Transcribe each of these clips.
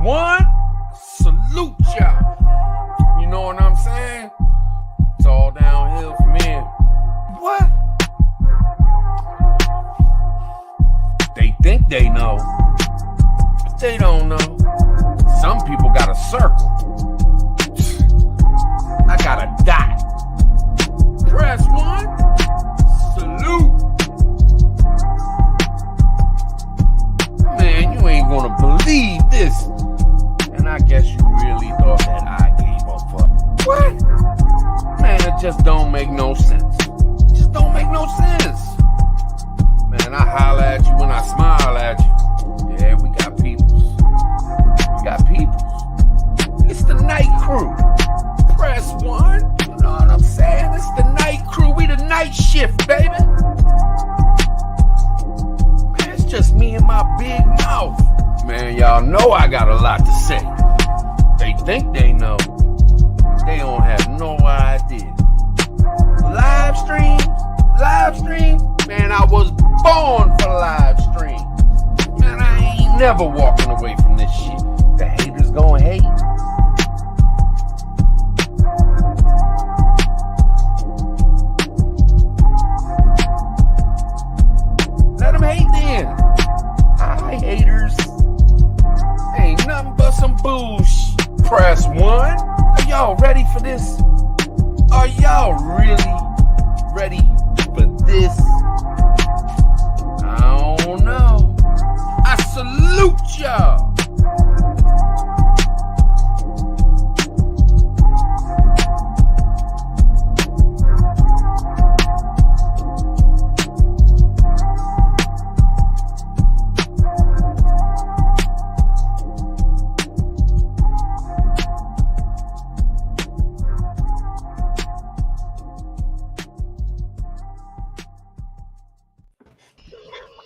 one, salute y'all. You know what I'm saying? It's all downhill from here. What? They think they know, but they don't know. Some people got a circle. I got a dot. Press one, salute. Man, you ain't gonna believe this. And I guess you really thought that I gave a fuck. What? Man, it just don't make no sense. It just don't make no sense. Man, I holler at you when I smile at you. Yeah, we got peoples. We got peoples. It's the night crew. Press one. You know what I'm saying? It's the night crew. We the night shift, baby. Man, it's just me and my big mouth. Man, y'all know I got a lot to say. They think they know. They don't have no idea. Live stream. Man, I was born for live stream. Man, I ain't never walking away from this shit. The haters gonna hate. Let them hate then. Hi, haters. Ain't nothing but some bullshit. Press one. Are y'all ready for this? Are y'all really ready for this? I don't know. I salute y'all.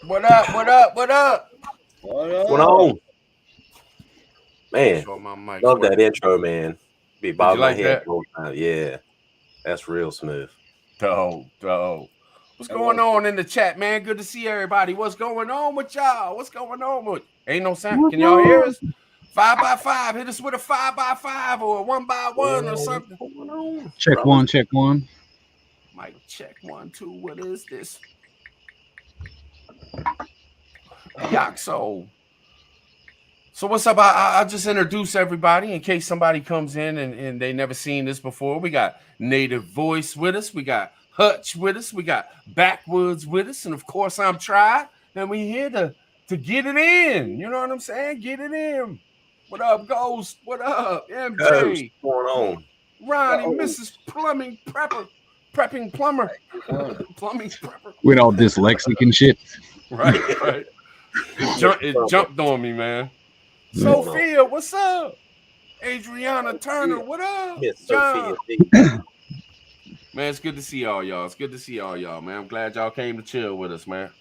What up? What up? What up? What's going on? Man, Show my mic love work. that intro, man. Be bobbing like my head that? the whole time. Yeah, that's real smooth. Dope. What's going on in the chat, man? Good to see everybody. What's going on with y'all? What's going on with? Ain't no sound. Can y'all hear us? 5x5. Hit us with a 5x5 or a 1x1 or something. What's going on? Check Brothers? one, check one. Mic check 1, 2. What is this? Yaxo. So what's up? I'll just introduce everybody in case somebody comes in and they never seen this before. We got Native Voice with us. We got Hutch with us. We got Backwoods with us. And of course, I'm Tried. And we here to get it in. You know what I'm saying? Get it in. What up, Ghost? What up, MJ? What's going on? Ronnie, Mrs. Plumbing Prepper. Prepping Plumber. Plumbing Prepper. With all dyslexic and shit. Right. It jumped on me, man. Sophia, what's up? Adriana Turner, what up? Miss John. Sophia. Man, it's good to see all y'all. It's good to see all y'all, man. I'm glad y'all came to chill with us, man.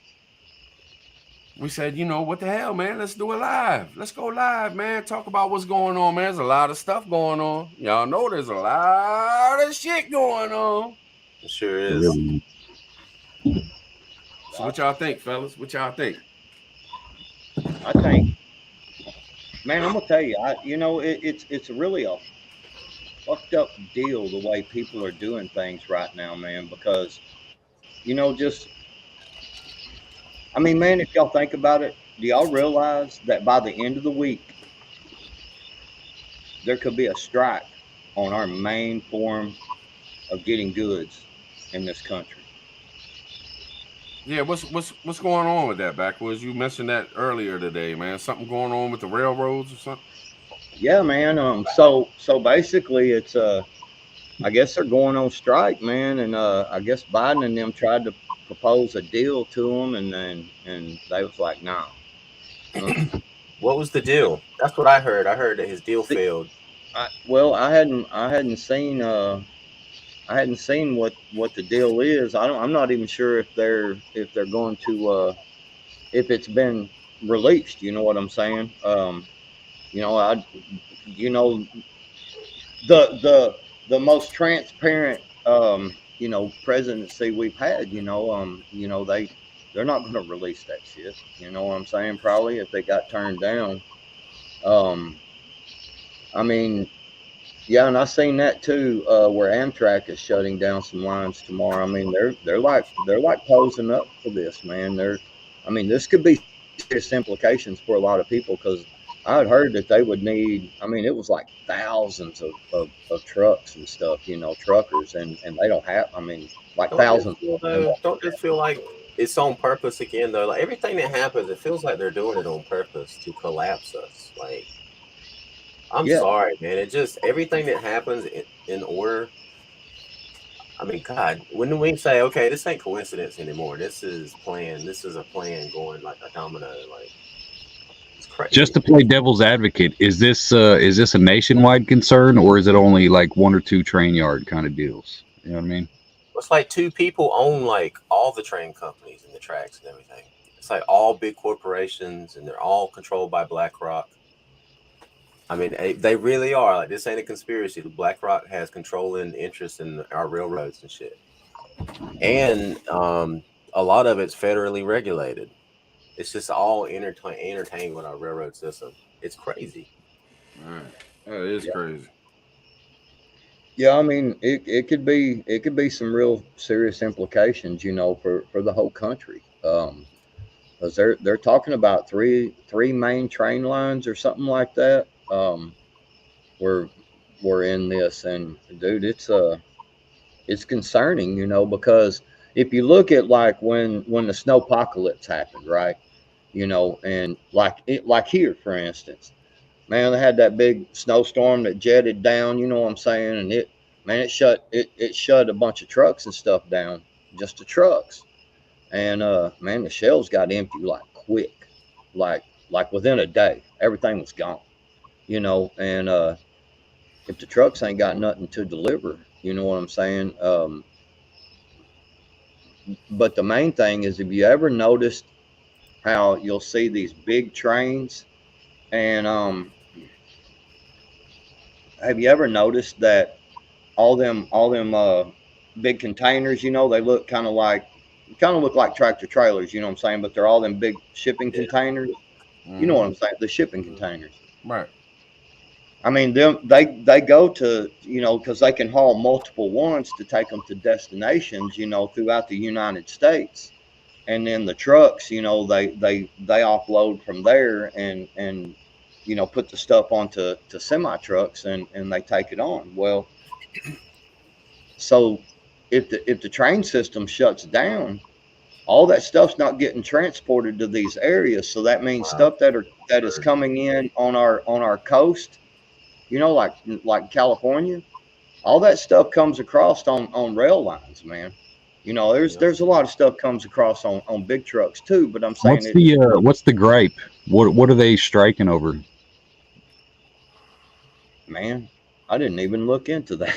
We said, you know, what the hell, man? Let's do it live. Let's go live, man. Talk about what's going on, man. There's a lot of stuff going on. Y'all know there's a lot of shit going on. It sure is. So what y'all think, fellas? What y'all think? I think, man, I'm gonna tell you, it's really a fucked up deal the way people are doing things right now, man. Because, man, if y'all think about it, do y'all realize that by the end of the week, there could be a strike on our main form of getting goods in this country? Yeah, what's going on with that, Backwoods? You mentioned that earlier today, man. Something going on with the railroads or something? Yeah, man. So basically, it's I guess they're going on strike, man, and I guess Biden and them tried to propose a deal to them, and they was like, nah. What was the deal? That's what I heard. I heard that his deal failed. I hadn't seen what the deal is. I'm not even sure if they're going to if it's been released. You know what I'm saying? The most transparent presidency we've had. They're not going to release that shit. You know what I'm saying? Probably if they got turned down. I mean, yeah, and I seen that too, where Amtrak is shutting down some lines tomorrow. I mean, they're like posing up for this, man. I mean, this could be serious implications for a lot of people because I had heard that they would need. I mean, it was like thousands of trucks and stuff, truckers, and they don't have. I mean, like thousands of them. Don't this feel like it's on purpose again though? Like everything that happens, it feels like they're doing it on purpose to collapse us. Like I'm Yeah, sorry, man. It just everything that happens in order. I mean, God, when we say, okay, this ain't coincidence anymore. This is plan. This is a plan going like a domino. Like it's Just crazy. to play devil's advocate, is this a nationwide concern, or is it only like one or two train yard kind of deals? You know what I mean? It's like two people own like all the train companies and the tracks and everything. It's like all big corporations, and they're all controlled by BlackRock. I mean, they really are. Like this ain't a conspiracy. BlackRock has controlling interest in our railroads and shit, and a lot of it's federally regulated. It's just all entertained with our railroad system. It's crazy. All right. That is yeah, crazy. yeah. I mean, it could be some real serious implications, for the whole country. Because they're talking about three main train lines or something like that. We're we're in this, and dude, it's concerning, because if you look at like when the snowpocalypse happened, right? And like here, for instance, man, they had that big snowstorm that jetted down. You know what I'm saying? And it shut a bunch of trucks and stuff down, just the trucks. And man, the shelves got empty like quick, like like within a day, everything was gone. And if the trucks ain't got nothing to deliver, you know what I'm saying? But the main thing is, if you ever noticed how you'll see these big trains, and have you ever noticed that all them big containers, they look like tractor trailers, you know what I'm saying? But they're all them big shipping Yeah. containers. You know Mm-hmm. what I'm saying? The shipping containers. Right. I mean, they go to, because they can haul multiple ones to take them to destinations, throughout the United States. And then the trucks, they offload from there, and put the stuff onto semi trucks, and they take it on. Well, so if the train system shuts down, all that stuff's not getting transported to these areas. So that means Wow. stuff that is coming in on our coast, like California. All that stuff comes across on rail lines, man. There's Yeah. there's a lot of stuff comes across on big trucks too, but I'm saying What's the gripe? What are they striking over? man, I didn't even look into that.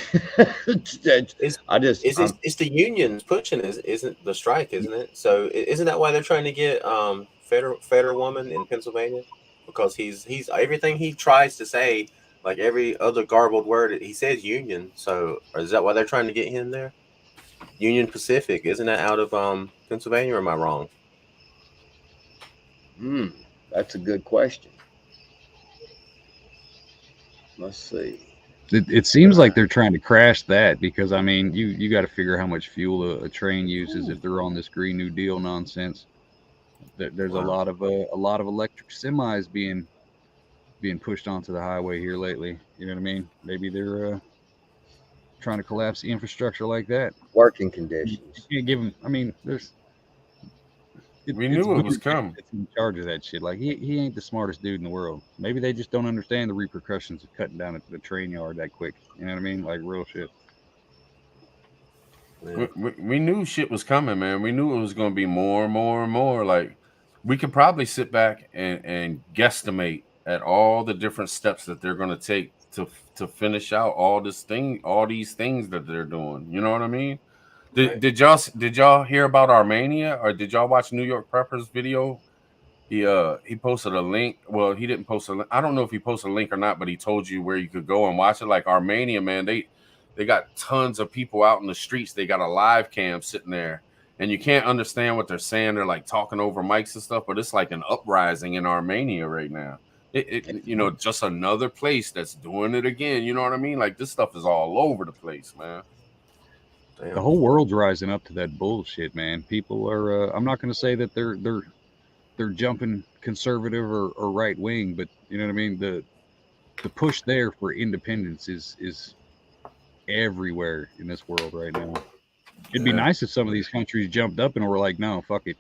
It's I just it's the unions pushing, isn't the strike, isn't it? So isn't that why they're trying to get Fetterwoman in Pennsylvania? Because he's everything he tries to say, like every other garbled word, he says union. So is that why they're trying to get him there? Union Pacific, isn't that out of Pennsylvania, or am I wrong? hmm, that's a good question. Let's see. It seems like they're trying to crash that because I mean you got to figure how much fuel a train uses if they're on this Green New Deal nonsense. There's Wow. a lot of electric semis being pushed onto the highway here lately. You know what I mean? Maybe they're trying to collapse the infrastructure like that. Working You conditions. can't give them. I mean, We it's knew it was Buttigieg coming. that's in charge of that shit. Like he ain't the smartest dude in the world. Maybe they just don't understand the repercussions of cutting down the train yard that quick. You know what I mean? Like real shit. Yeah. We knew shit was coming, man. We knew it was going to be more and more and more. Like, we could probably sit back and guesstimate at all the different steps that they're going to take to finish out all these things that they're doing. You know what I mean? Did, Right. did y'all hear about Armenia, or did y'all watch New York Prepper's video? He posted a link. Well, he didn't post a link. I don't know if he posted a link or not, but he told you where you could go and watch it. Like Armenia, man, they got tons of people out in the streets. They got a live cam sitting there, and you can't understand what they're saying. They're like talking over mics and stuff, but it's like an uprising in Armenia right now. Just another place that's doing it again. You know what I mean? Like, this stuff is all over the place, man. Damn. The whole world's rising up to that bullshit, man. People are. I'm not going to say that they're jumping conservative or right wing, but you know what I mean. The push there for independence is everywhere in this world right now. It'd be nice if some of these countries jumped up and were like, no, fuck it.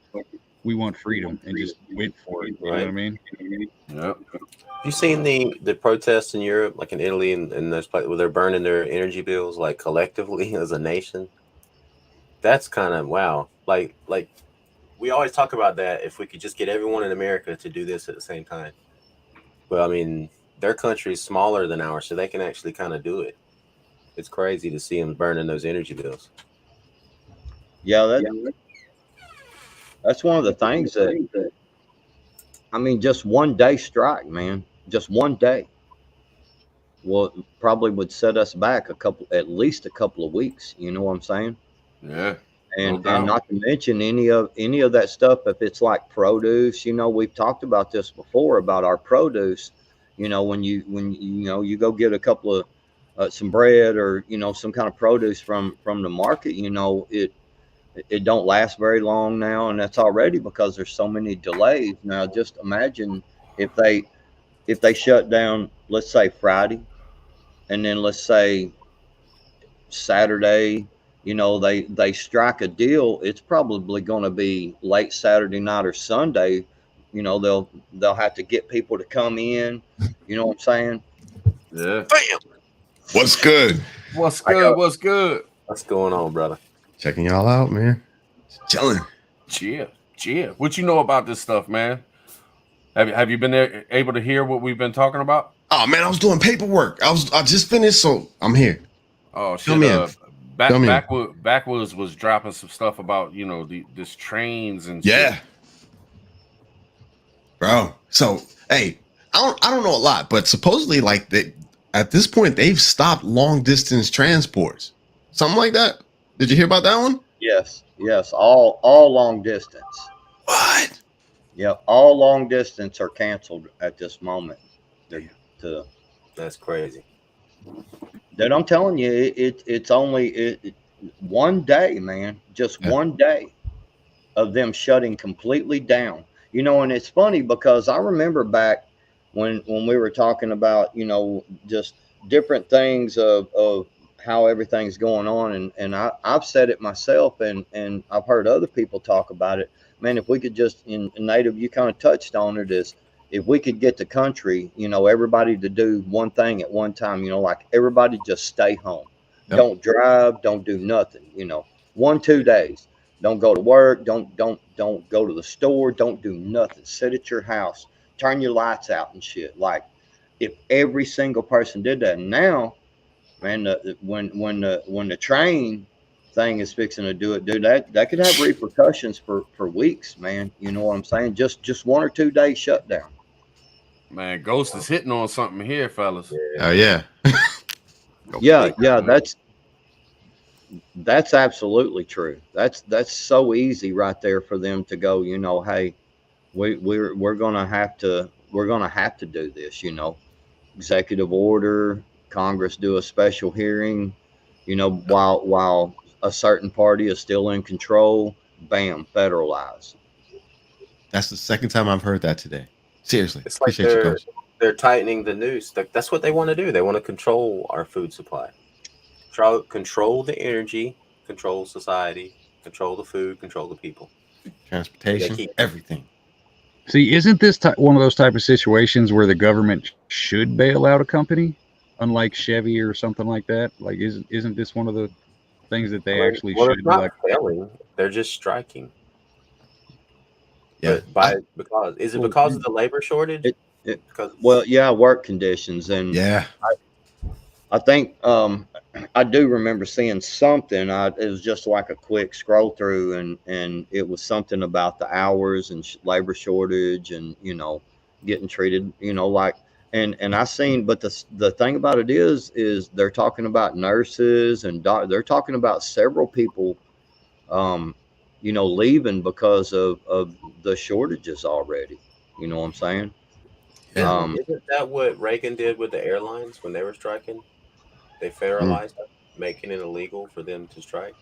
We want freedom and just went for it. You know what I mean? Yep. Have you seen the protests in Europe, like in Italy and those places where they're burning their energy bills, like collectively as a nation? That's kind of wow. Like we always talk about that if we could just get everyone in America to do this at the same time. Well, I mean, their country is smaller than ours, so they can actually kind of do it. It's crazy to see them burning those energy bills. Yeah, that's one of the things that I mean, just one day strike, man. Just one day. Well, probably would set us back at least a couple of weeks. You know what I'm saying? Yeah. And not to mention any of that stuff. If it's like produce, we've talked about this before about our produce. When you go get a couple of some bread or some kind of produce from the market, it don't last very long now, and that's already because there's so many delays. Now, just imagine if they shut down, let's say Friday, and then let's say Saturday, they strike a deal. It's probably going to be late Saturday night or Sunday. They'll have to get people to come in. You know what I'm saying? Yeah. Bam. What's good? What's good? What's good? What's going on, brother? Checking y'all out, man. Chilling. Cheer. What you know about this stuff, man? Have you been able to hear what we've been talking about? Oh man, I was doing paperwork. I just finished, so I'm here. Oh shit! Backwoods was dropping some stuff about this trains and yeah, shit. Bro. So hey, I don't know a lot, but supposedly at this point they've stopped long distance transports, something like that. Did you hear about that one? Yes. All long distance. What? Yep. All long distance are canceled at this moment. That's crazy. That I'm telling you, it's only one day, man. Just one day of them shutting completely down. And it's funny because I remember back when we were talking about, just different things of how everything's going on, and I've said it myself, and I've heard other people talk about it. Man, if we could just, in Native, you kind of touched on it, is if we could get the country, everybody to do one thing at one time, like everybody just stay home. Yep. Don't drive, don't do nothing, 1-2 days. Don't go to work, don't go to the store, don't do nothing. Sit at your house, turn your lights out and shit. Like, if every single person did that. Now, man, when the train thing is fixing to do it, dude, that could have repercussions for weeks, man. You know what I'm saying? Just 1 or 2 days shutdown. Man, Ghost is hitting on something here, fellas. Oh yeah. yeah, that's absolutely true. That's so easy right there for them to go, hey, we're gonna have to do this, executive order, Congress do a special hearing, while a certain party is still in control, bam, federalize. That's the second time I've heard that today. Seriously. It's like they're tightening the noose. That's what they want to do. They want to control our food supply. Control the energy, control society, control the food, control the people. Transportation, everything. See, isn't this one of those type of situations where the government should bail out a company, unlike Chevy or something like that? Like, isn't this one of the things that they actually should be like? Failing, they're just striking. Yeah. Because of the labor shortage? Work conditions, and yeah, I think I do remember seeing something. It was just like a quick scroll through, and it was something about the hours and labor shortage, and getting treated, like, and I seen. But the thing about it is they're talking about nurses and they're talking about several people, leaving because of the shortages already. You know what I'm saying? Yeah. Isn't that what Reagan did with the airlines when they were striking? They federalized them, making it illegal for them to strike.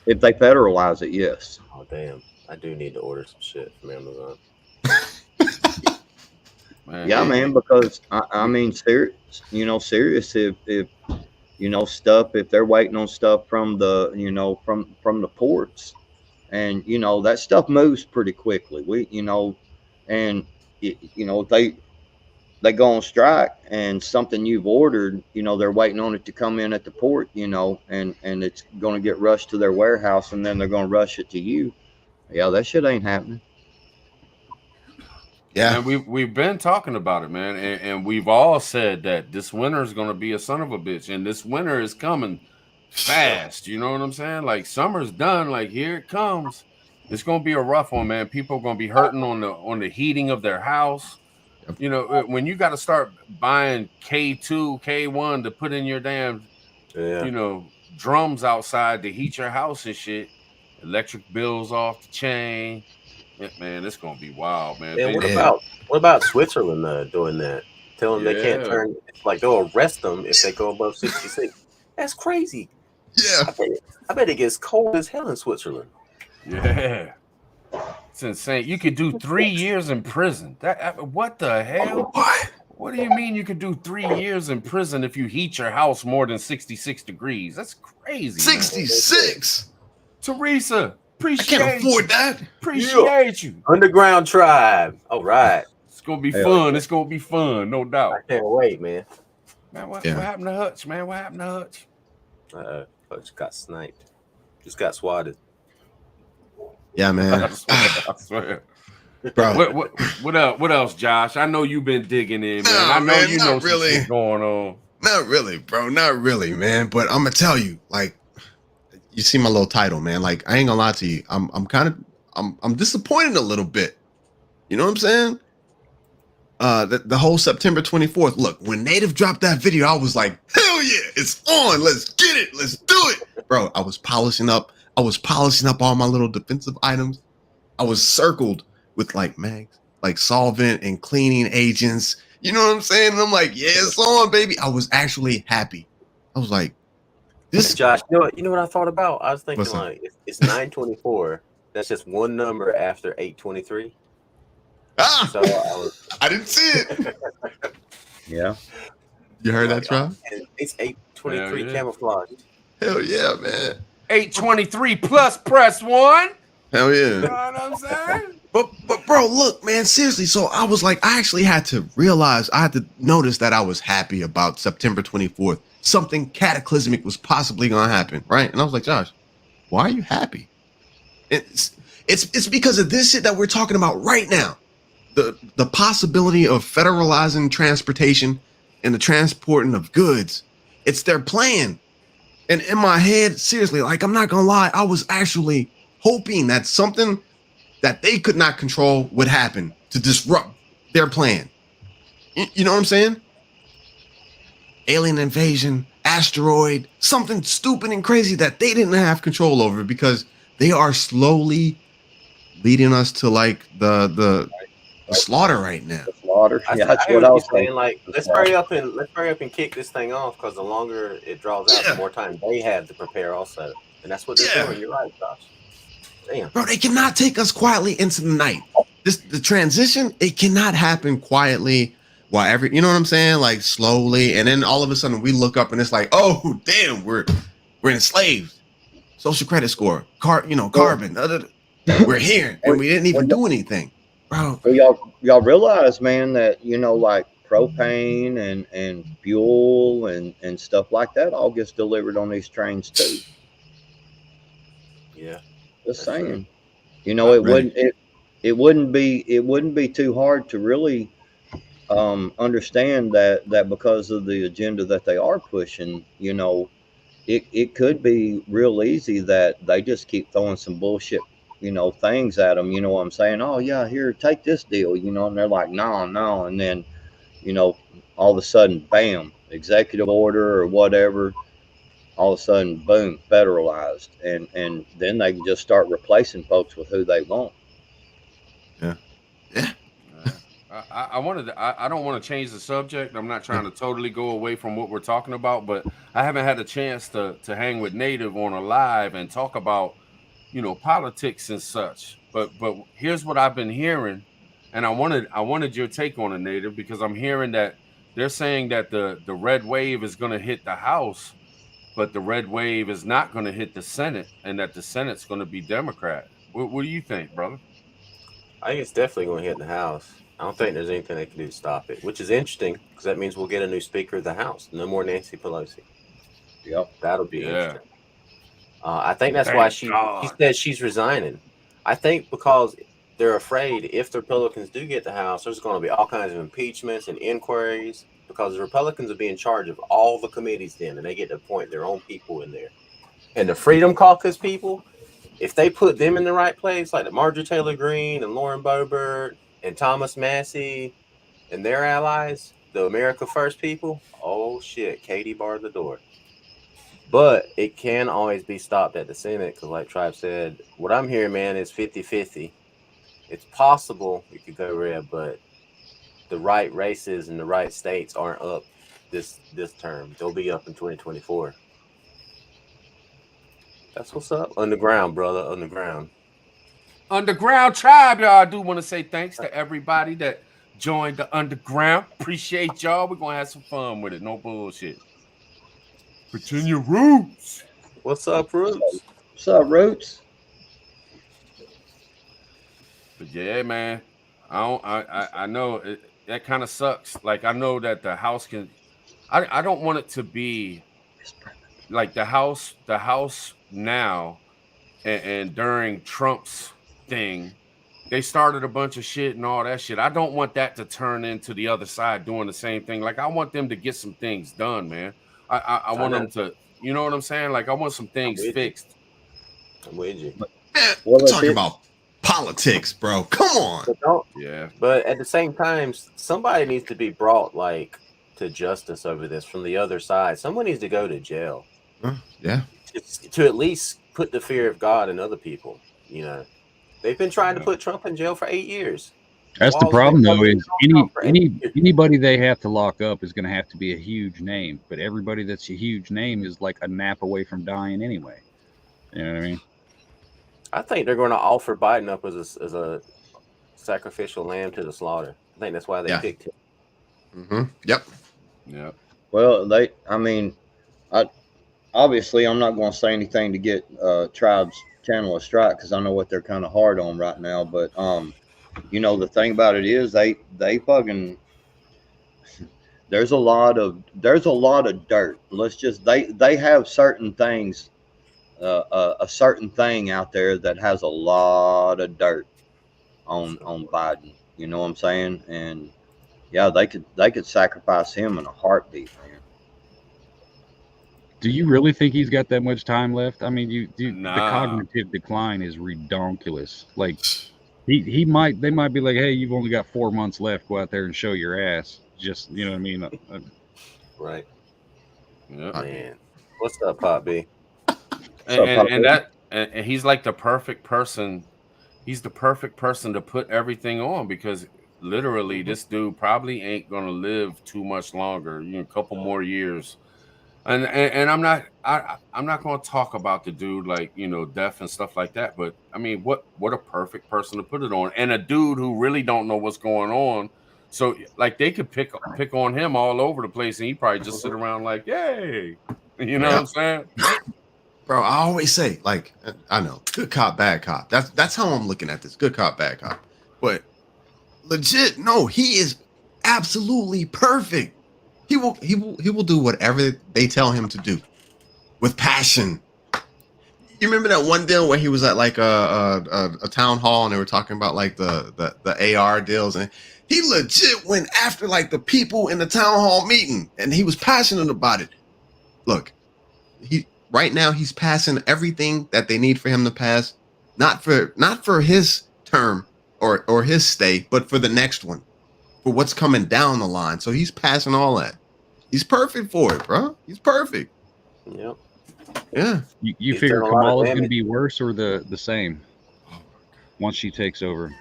If they federalize it, yes. Oh damn! I do need to order some shit from Amazon. Man, Yeah, man, because I mean, serious, serious. If stuff, if they're waiting on stuff from the, from the ports, and that stuff moves pretty quickly. And if they go on strike and something you've ordered, they're waiting on it to come in at the port, and it's going to get rushed to their warehouse, and then they're going to rush it to you. Yeah, that shit ain't happening. Yeah. And we've been talking about it, man, and we've all said that this winter is going to be a son of a bitch, and this winter is coming fast. You know what I'm saying? Like summer's done, like here it comes. It's going to be a rough one, man. People are going to be hurting on the heating of their house. You know, when you got to start buying K2, K1 to put in your damn, drums outside to heat your house and shit. Electric bills off the chain. Man, it's gonna be wild, man. And what about Switzerland doing that? Tell them they can't turn, like they'll arrest them if they go above 66. That's crazy. Yeah. I bet it gets cold as hell in Switzerland. Yeah. It's insane. You could do 3 years in prison. What the hell? What do you mean you could do 3 years in prison if you heat your house more than 66 degrees? That's crazy. 66. Teresa, I can't afford that. Appreciate you. Underground Tribe. All right. It's gonna be fun. It's gonna be fun, no doubt. I can't wait, man. Man, what happened to Hutch, man? What happened to Hutch? Hutch got sniped. Just got swatted. Yeah, man. I swear. Bro. What else, Josh? I know you've been digging in, man. I know man, you know really. some shit going on. Not really, bro. Not really, man. But I'm gonna tell you, like, you see my little title, man. Like, I ain't gonna lie to you. I'm disappointed a little bit. You know what I'm saying? The whole September 24th. Look, when Native dropped that video, I was like, hell yeah, it's on. Let's get it. Let's do it. Bro, I was polishing up all my little defensive items. I was circled with like mags, like solvent and cleaning agents. You know what I'm saying? And I'm like, yeah, it's on, baby. I was actually happy. I was like, this. Josh, you know what I thought about? I was thinking like it's 924. That's just one number after 823. So I didn't see it. Yeah. You heard that, Trout? It's 823 camouflage. Hell yeah, man. 823 plus press one. Hell yeah. You know what I'm saying? But bro, look, man, seriously. So I was like, I actually had to notice that I was happy about September 24th. Something cataclysmic was possibly gonna happen, right? And I was like, Josh, why are you happy? It's because of this shit that we're talking about right now. The possibility of federalizing transportation and the transporting of goods. It's their plan. And in my head, seriously, like, I'm not gonna lie, I was actually hoping that something that they could not control would happen to disrupt their plan. You know what I'm saying? Alien invasion, asteroid, something stupid and crazy that they didn't have control over, because they are slowly leading us to like the slaughter right now. The slaughter. Yeah, that's what I was saying. Like, let's hurry up and kick this thing off, because the longer it draws out, the more time they have to prepare also. And that's what they're doing. You're right, Josh. Damn. Bro, they cannot take us quietly into the night. The transition, it cannot happen quietly while you know what I'm saying? Like slowly. And then all of a sudden we look up and it's like, oh damn, we're enslaved. Social credit score, carbon. We're here and we didn't even do anything. Bro. Y'all realize, man, that like propane and fuel and stuff like that all gets delivered on these trains too. Yeah. Just saying. It wouldn't be too hard to really understand that because of the agenda that they are pushing, it could be real easy that they just keep throwing some bullshit, things at them. You know what I'm saying? Oh yeah, here, take this deal, and they're like, no. And then, all of a sudden, bam, executive order or whatever, all of a sudden, boom, federalized. And then they can just start replacing folks with who they want. Yeah. Yeah. I wanted to, I don't want to change the subject. I'm not trying to totally go away from what we're talking about, but I haven't had a chance to hang with Native on a live and talk about, you know, politics and such. But here's what I've been hearing, and I wanted your take on it, Native, because I'm hearing that they're saying that the red wave is going to hit the House, but the red wave is not going to hit the Senate, and that the Senate's going to be Democrat. What do you think, brother? I think it's definitely going to hit in the House. I don't think there's anything they can do to stop it, which is interesting because that means we'll get a new Speaker of the House. No more Nancy Pelosi. Yep. That'll be interesting. I think that's why she said she's resigning. I think because they're afraid if the Republicans do get the House, there's going to be all kinds of impeachments and inquiries because the Republicans will be in charge of all the committees then, and they get to appoint their own people in there. And the Freedom Caucus people, if they put them in the right place, like the Marjorie Taylor Greene and Lauren Boebert and Thomas Massey and their allies, the America First people, oh shit, Katie barred the door. But it can always be stopped at the Senate because, like Tribe said, what I'm hearing, man, is 50-50. It's possible it could go red, but the right races in the right states aren't up this term. They'll be up in 2024. That's what's up. Underground, brother. Underground. Underground Tribe, y'all. I do want to say thanks to everybody that joined the Underground. Appreciate y'all. We're going to have some fun with it. No bullshit. Virginia Roots. What's up, Roots? What's up, Roots? But yeah, man. I know that kind of sucks. Like, I know that the House can... I don't want it to be like the House now and during Trump's thing, they started a bunch of shit and all that shit. I don't want that to turn into the other side doing the same thing. Like, I want them to get some things done, man. I want them to, you know what I'm saying? Like, I want some things fixed. I'm with you. Man, talking about politics, bro. Come on. But at the same time, somebody needs to be brought like to justice over this from the other side. Someone needs to go to jail. Yeah. To at least put the fear of God in other people. You know, they've been trying to put Trump in jail for 8 years. That's the problem, though, is anybody they have to lock up is going to have to be a huge name. But everybody that's a huge name is like a nap away from dying anyway. You know what I mean? I think they're going to offer Biden up as a sacrificial lamb to the slaughter. I think that's why they picked him. Mm-hmm. Yep. Yeah. Well, obviously I'm not going to say anything to get Tribe's channel a strike because I know what they're kind of hard on right now. But you know, the thing about it is they fucking there's a lot of dirt. Let's just they have certain things, a certain thing out there that has a lot of dirt on Biden. You know what I'm saying? And yeah, they could sacrifice him in a heartbeat, man. Do you really think he's got that much time left? I mean, the cognitive decline is redonkulous. Like they might be like, hey, you've only got 4 months left. Go out there and show your ass. Just, you know what I mean? Right. Yeah. Man. What's up, Pop B? And he's like the perfect person. He's the perfect person to put everything on because literally this dude probably ain't gonna live too much longer. You know, a couple more years. And I'm not going to talk about the dude like, you know, death and stuff like that. But I mean, what a perfect person to put it on, and a dude who really don't know what's going on. So like they could pick on him all over the place, and he probably just sit around like, yay, you know what I'm saying? Bro, I always say, like, I know, good cop, bad cop. That's how I'm looking at this. Good cop, bad cop. But legit, no, he is absolutely perfect. He will do whatever they tell him to do with passion. You remember that one deal where he was at like a town hall and they were talking about like the AR deals, and he legit went after like the people in the town hall meeting, and he was passionate about it. Look, right now he's passing everything that they need for him to pass, not for his term or his stay, but for the next one. For what's coming down the line. So he's passing all that. He's perfect for it, bro. He's perfect. Yep. Yeah. You figure Kamala's going to be worse or the same once she takes over?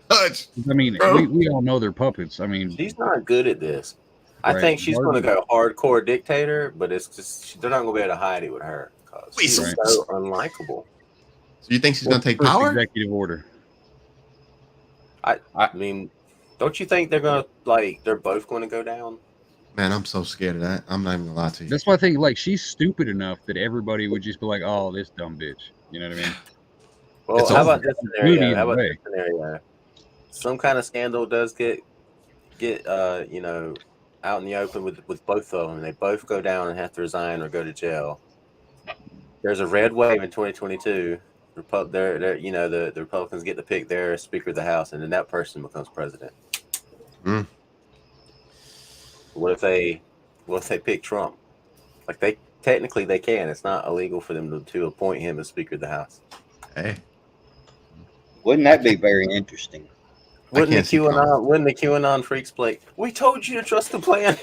Touch. I mean, Bro. we all know they're puppets. I mean, She's not good at this. I Right. think she's going to Margaret- go hardcore dictator, but it's just they're not going to be able to hide it with her because Wait, she's Right. so unlikable. So you think she's what's gonna take the first power? executive order? I mean, don't you think they're going to they're both going to go down? Man, I'm so scared of that. I'm not even gonna lie to you. That's why I think like she's stupid enough that everybody would just be like, "Oh, this dumb bitch." You know what I mean? Well, It's how over. about this Movie scenario? in How a about way. this scenario? Some kind of scandal does get you know, out in the open with both of them. They both go down and have to resign or go to jail. There's a red wave in 2022. You know, the Republicans get to pick their Speaker of the House, and then that person becomes president. Mm. What if they pick Trump? Like they technically they can. It's not illegal for them to appoint him as Speaker of the House. Hey, Wouldn't that be very interesting? Wouldn't can't see Trump. the QAnon freaks play? We told you to trust the plan.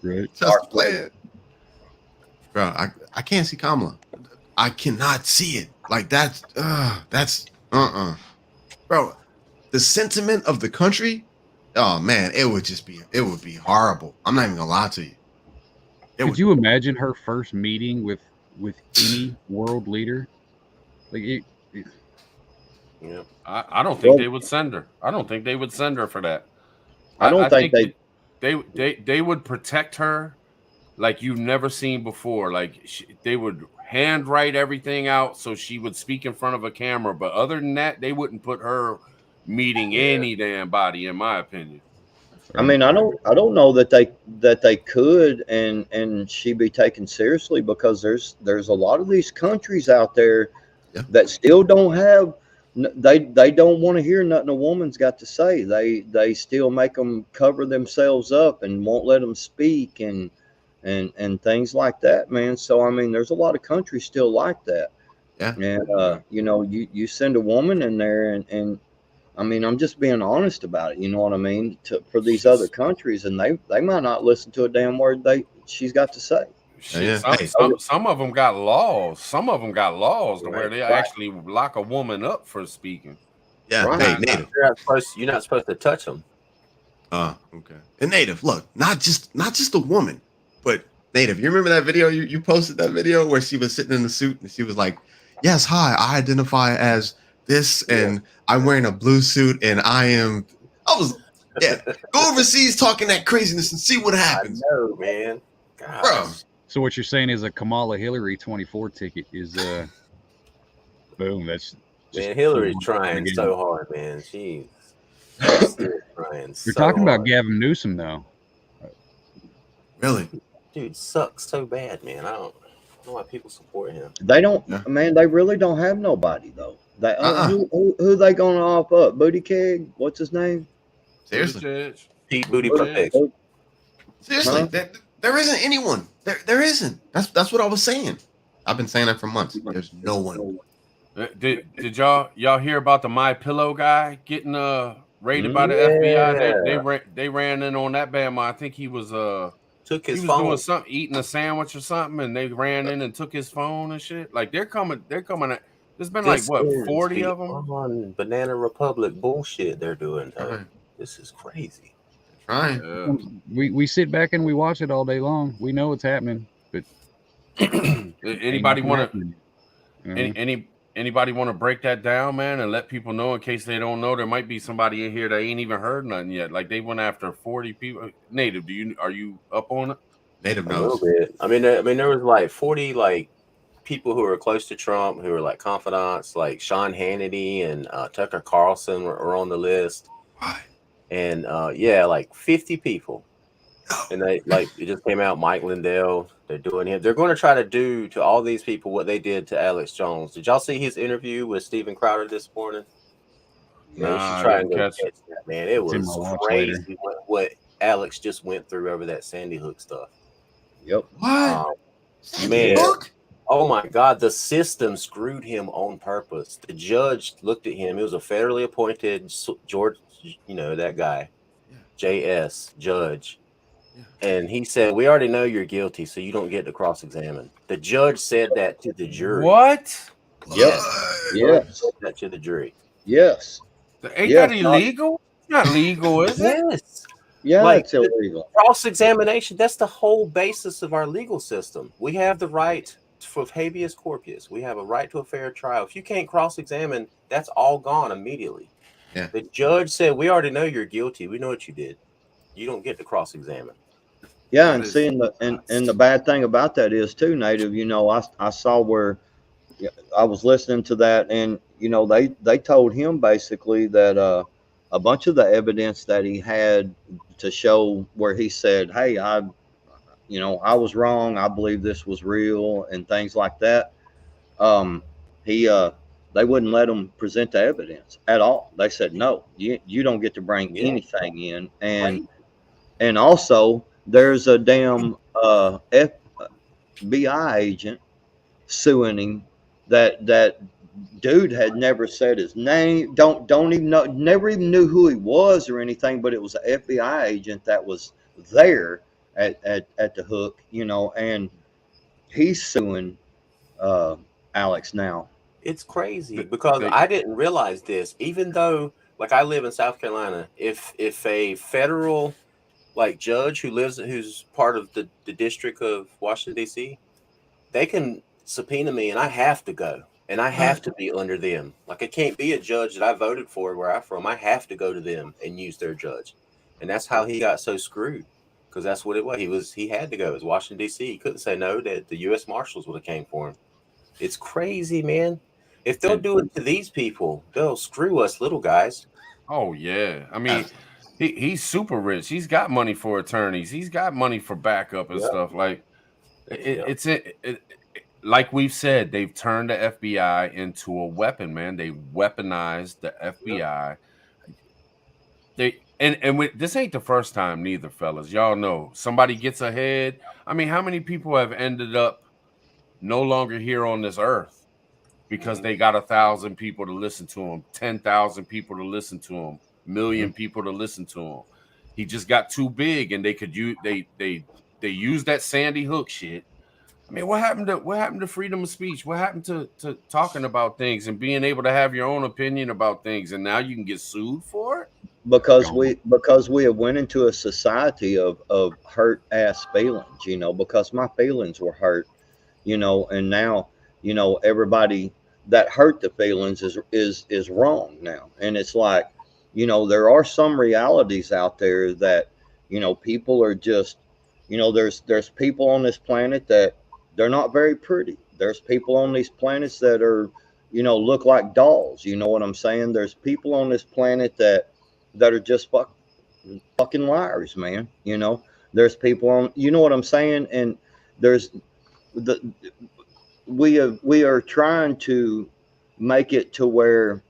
Right. just play it, bro. I can't see Kamala. I cannot see it. Like that's bro. The sentiment of the country. Oh man, it would be horrible. I'm not even gonna lie to you. Could you imagine her first meeting with any world leader? Like Yeah. I don't think Well- they would send her. I don't think they would send her for that. I don't think they would protect her like you've never seen before. Like they would handwrite everything out so she would speak in front of a camera. But other than that, they wouldn't put her meeting any damn body, in my opinion. I mean, I don't know that they could and she be taken seriously because there's a lot of these countries out there Yeah. that still don't have they don't want to hear nothing a woman's got to say. They still make them cover themselves up and won't let them speak and things like that, man. So I mean, there's a lot of countries still like that. Yeah. And you know, you send a woman in there and I mean, I'm just being honest about it. You know what I mean? For these other countries, and they might not listen to a damn word she's got to say. Shit, Yeah. some of them got laws. Some of them got laws to where they Right. actually lock a woman up for speaking. Yeah, Right. hey, Native. You're not supposed to touch them. Okay. And Native, look, not just a woman, but Native. You remember that video? You posted that video where she was sitting in the suit and she was like, "Yes, hi, I identify as this, and I'm wearing a blue suit, and I was go overseas talking that craziness and see what happens, I know, man. Gosh. bro." so what you're saying is a Kamala Hillary 24 ticket is boom. That's just Man, Hillary's full trying again. so hard, man. She's still trying. You're so talking about hard. Gavin Newsom though. Really? Dude sucks so bad, man. I don't know why people support him. They don't, Yeah. man. They really don't have nobody though. They who they gonna off up? Booty Keg? What's his name? Seriously, Judge. Pete Booty Booty- Protection. seriously, Huh? there isn't anyone. There isn't. That's what I was saying. I've been saying that for months. There's no one. Did y'all hear about the My Pillow guy getting raided by the FBI? They ran in on that bama. I think he was Took he his was phone. doing something, eating a sandwich or something, and they ran in and took his phone and shit. Like they're coming. There's been This like what is 40 of them. on Banana Republic bullshit they're doing. Though. Right. This is crazy. Trying. We sit back and we watch it all day long. We know it's happening, but Anybody want to? to? Anybody want to break that down, man, and let people know in case they don't know? There might be somebody in here that ain't even heard nothing yet. Like they went after 40 people. Native, are you up on it? Native A little knows. bit. I mean, there was like 40 like people who were close to Trump, who were like confidants, like Sean Hannity and Tucker Carlson were on the list, Why? and like 50 people. And they like it just came out. Mike Lindell, they're doing him. They're going to try to do to all these people what they did to Alex Jones. Did y'all see his interview with Steven Crowder this morning? Man, you Nah, should try I and didn't go catch it. catch that, man. It It's in was my watch crazy what Alex just went through over that Sandy Hook stuff. Yep. What? Man. Look. Oh my God, the system screwed him on purpose. The judge looked at him. It was a federally appointed George, that guy, Yeah. JS judge. Yeah. And he said, "We already know you're guilty, so you don't get to cross-examine." The judge said that to the jury. What? Yep. Yes. that to the jury. Yes. Ain't Yes. that illegal? It's not legal, is it? Yes. Yeah, Like, it's illegal. Cross-examination, that's the whole basis of our legal system. We have the right for habeas corpus. We have a right to a fair trial. If you can't cross-examine, that's all gone immediately. Yeah. The judge said, we already know you're guilty. We know what you did. You don't get to cross-examine. Yeah, That and is seeing and the bad thing about that is too, Native, I saw where I was listening to that, and they told him basically that a bunch of the evidence that he had to show where he said, hey, I was wrong, I believe this was real and things like that. He They wouldn't let him present the evidence at all. They said, no, you don't get to bring Yeah. anything in. And also there's a damn FBI agent suing him that dude had never said his name, don't even know, never even knew who he was or anything, but it was an FBI agent that was there at the hook, and he's suing Alex now. It's crazy Th- because they- I didn't realize this, even though, like, I live in South Carolina. If a federal, like, judge who's part of the District of Washington, D.C., they can subpoena me and I have to go. And I have to be under them. Like, it can't be a judge that I voted for where I'm from. I have to go to them and use their judge. And that's how he got so screwed, because that's what it was. He had to go. It was Washington, D.C. He couldn't say no. That the U.S. Marshals would have came for him. It's crazy, man. If they'll do it to these people, they'll screw us little guys. Oh yeah, I mean, he's super rich. He's got money for attorneys. He's got money for backup and stuff. Like it's like we've said, they've turned the FBI into a weapon, man. They weaponized the FBI. This ain't the first time neither, fellas. Y'all know somebody gets ahead. I mean, how many people have ended up no longer here on this earth because they got 1,000 people to listen to him, 10,000 people to listen to him, million people to listen to him. He just got too big, and they could use they used that Sandy Hook shit. I mean, what happened to freedom of speech? What happened to talking about things and being able to have your own opinion about things? And now you can get sued for it because we have went into a society of hurt ass feelings, because my feelings were hurt, and now everybody that hurt the feelings is wrong now. And it's like, there are some realities out there that people are just, there's people on this planet that they're not very pretty. There's people on these planets that are, look like dolls. You know what I'm saying? There's people on this planet that are just fucking liars, man. There's people on, you know what I'm saying? And there's we are trying to make it to where,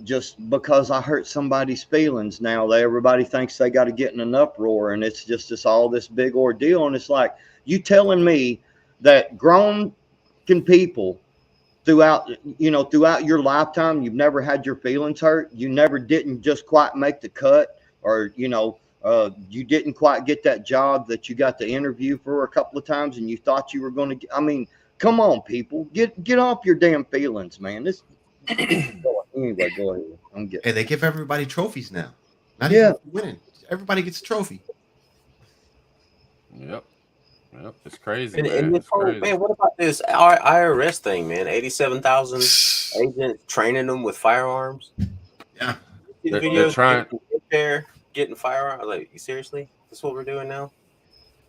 just because I hurt somebody's feelings, now everybody thinks they got to get in an uproar, and it's just all this big ordeal. And it's like, you telling me that grown people throughout your lifetime, you've never had your feelings hurt, you never didn't just quite make the cut, or you didn't quite get that job that you got the interview for a couple of times and you thought you were going to get. I mean, come on, people, get off your damn feelings, man. This anyway, go ahead. Hey, they give everybody trophies now. Not Yeah. even winning. Everybody gets a trophy. Yep, it's crazy, And man. this It's whole, crazy. man, what about this IRS thing, man? 87,000 agents training them with firearms. Yeah. They're trying. Getting firearms. Like, you seriously? That's what we're doing now?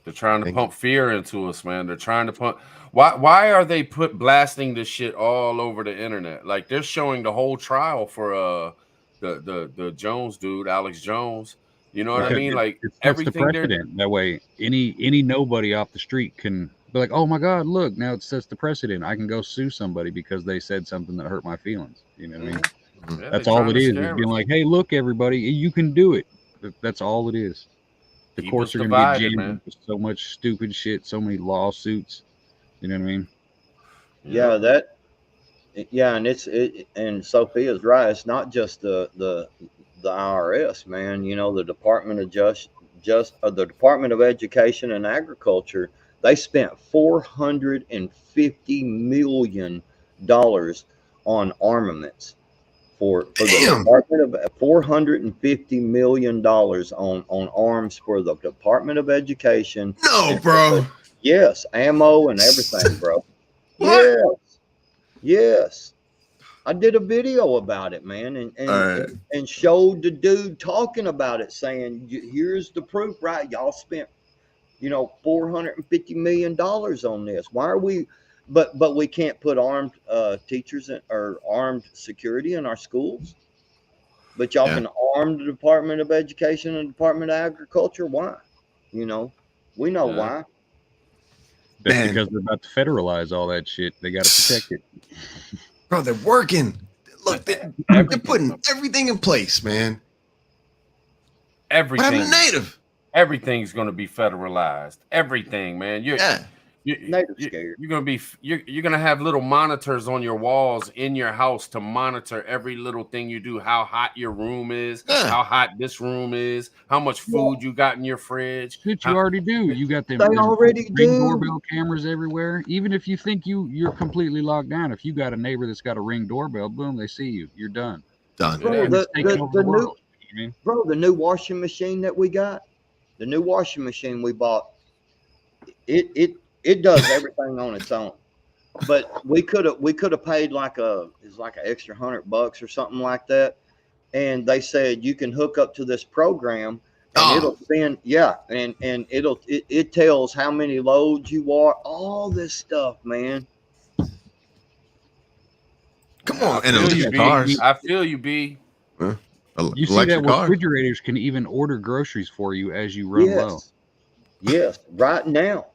They're trying to pump fear into us, man. They're trying to pump. Why are they blasting this shit all over the internet? Like, they're showing the whole trial for the Jones dude, Alex Jones. You know what I mean? Like, It's the everything there. precedent. That way, any nobody off the street can be like, "Oh my God, look! Now it sets the precedent. I can go sue somebody because they said something that hurt my feelings." You know what I mean? Yeah, That's they're all trying it to is. scare Is being us. like, "Hey, look, everybody, you can do it." That's all it is. The Keep courts us are going to get divided, jammed man. with so much stupid shit, so many lawsuits. You know what I mean? Yeah, and Sophia's right. It's not just the IRS, man. The Department of the Department of Education and Agriculture. They spent $450 million on armaments for the Damn. Department of $450 million on arms for the Department of Education. No, bro. Yes, ammo and everything, bro. What? Yes. I did a video about it, man, and showed the dude talking about it, saying, "Here's the proof, right? Y'all spent, $450 million on this. Why are we? But we can't put armed teachers or armed security in our schools. But y'all can arm the Department of Education and Department of Agriculture. Why? We know why." That's Man. because they're about to federalize all that shit. They got to protect it. Bro, they're working. Look, they're putting everything in place, man. What happened to Everything. Native? Everything's going to be federalized. Everything, man. Scared. You're gonna have little monitors on your walls in your house to monitor every little thing you do, how hot your room is, how hot this room is, how much food you got in your fridge. Shit, you already do. You got them. They already Ring do. doorbell cameras everywhere. Even if you think you're completely locked down, if you got a neighbor that's got a Ring doorbell, boom, they see you. You're done. Done. Bro, And it's taking over the world. the new washing machine that we got, the new washing machine we bought, it does everything on its own. But we could have paid like an extra $100 or something like that. And they said you can hook up to this program and it'll spend, and it tells how many loads you are, all this stuff, man. Come on, and electric cars. I feel you, B. You see that refrigerators can even order groceries for you as you run low. Yes, right now.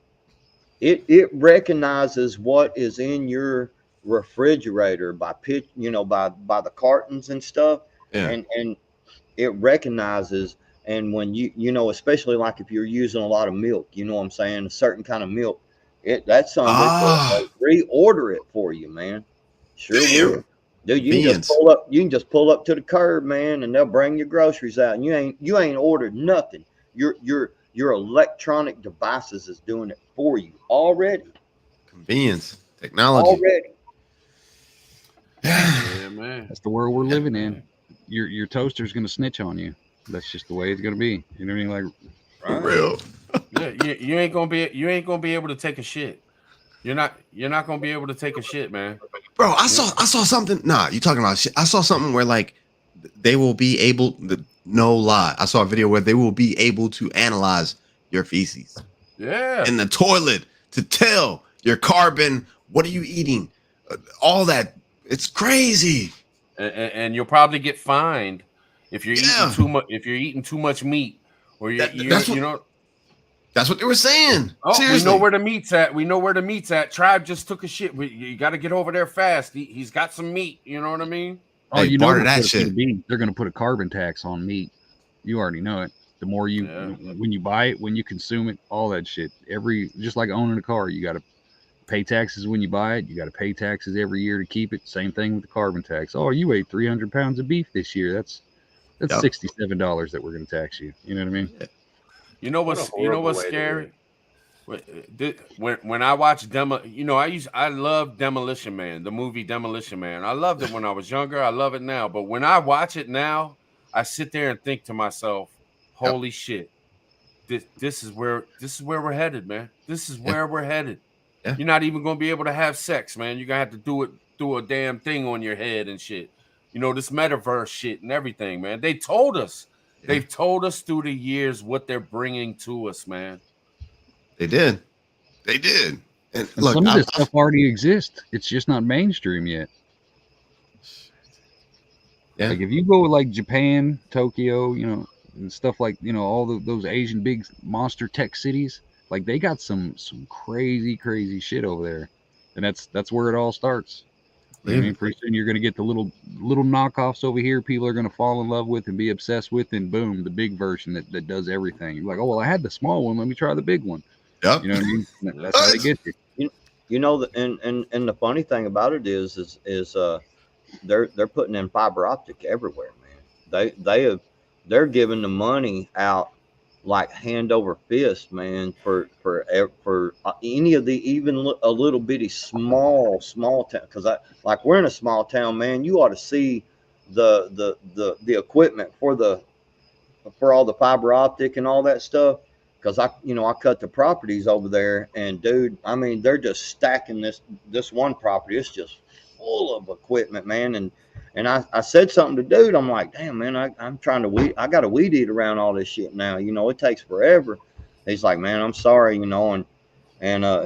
It recognizes what is in your refrigerator by by the cartons and stuff. Yeah. And it recognizes, and when you especially like if you're using a lot of milk, you know what I'm saying, a certain kind of milk, that's something reorder it for you, man. Sure will. Dude, you can just pull up to the curb, man, and they'll bring your groceries out, and you ain't ordered nothing. Your electronic devices is doing it for you already. Convenience, technology. Already. Yeah, man. That's the world we're living in. Your toaster's gonna snitch on you. That's just the way it's gonna be. You know what I mean? Like, For real. Yeah, you ain't gonna be able to take a shit. You're not gonna be able to take a shit, man. Bro, I saw something. Nah, you talking about shit. I saw something where like they will be able. No lie, I saw a video where they will be able to analyze your feces. Yeah. In the toilet to tell your carbon. What are you eating? All that. It's crazy. And you'll probably get fined if you're eating too much. If you're eating too much meat, or that's what they were saying. Oh, seriously. we know where the meat's at. Tribe just took a shit. You got to get over there fast. He's got some meat. You know what I mean? Oh, Hey, you know that shit. They're going to put a carbon tax on meat. You already know it. The more when you buy it, when you consume it, all that shit. Just like owning a car, you got to pay taxes when you buy it. You got to pay taxes every year to keep it. Same thing with the carbon tax. Oh, you ate 300 pounds of beef this year. That's $67 that we're going to tax you. You know what I mean? You know what's scary? When I watch I love Demolition Man, the movie Demolition Man. I loved it when I was younger. I love it now. But when I watch it now, I sit there and think to myself, holy shit, this is where we're headed, man. This is where we're headed. Yeah. You're not even gonna be able to have sex, man. You're gonna have to do a damn thing on your head and shit. This metaverse shit and everything, man. They told us. Yeah. They've told us through the years what they're bringing to us, man. They did. And look, some of this stuff already exists. It's just not mainstream yet. Yeah. Like if you go like Japan, Tokyo, and stuff like those Asian big monster tech cities, like they got some crazy shit over there, and that's where it all starts. You know what I mean? Pretty soon you're gonna get the little knockoffs over here. People are gonna fall in love with and be obsessed with, and boom, the big version that does everything. You're like, oh well, I had the small one. Let me try the big one. Yep. You know what I mean? That's how they get you. And the funny thing about it is they're putting in fiber optic everywhere, man. They're giving the money out like hand over fist, man, for any of the even a little bitty small town. Because like we're in a small town, man. You ought to see the equipment for all the fiber optic and all that stuff. Because I cut the properties over there, and dude, I mean, they're just stacking this one property. It's just full of equipment, man. And I said something to dude. I'm like, damn, man, I'm trying to I got to weed eat around all this shit now. It takes forever. He's like, man, I'm sorry, and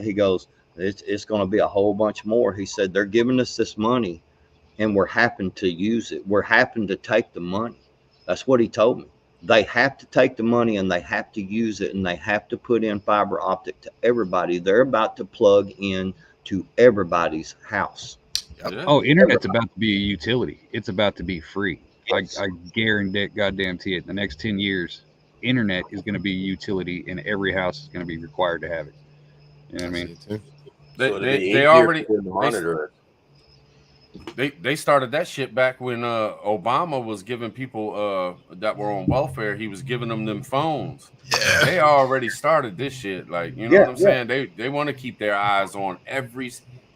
he goes, it's going to be a whole bunch more. He said, they're giving us this money, and we're happen to use it. We're happen to take the money. That's what he told me. They have to take the money, and they have to use it, and they have to put in fiber optic to everybody. They're about to plug in to everybody's house. Yeah. Oh, internet's about to be a utility. It's about to be free. Yes. I guarantee goddamn to it. In the next 10 years, internet is going to be a utility, and every house is going to be required to have it. You know what I mean? They already monitor it. They started that shit back when Obama was giving people that were on welfare. He was giving them phones. Yeah. They already started this shit. Like, you know what I'm saying? They want to keep their eyes on every.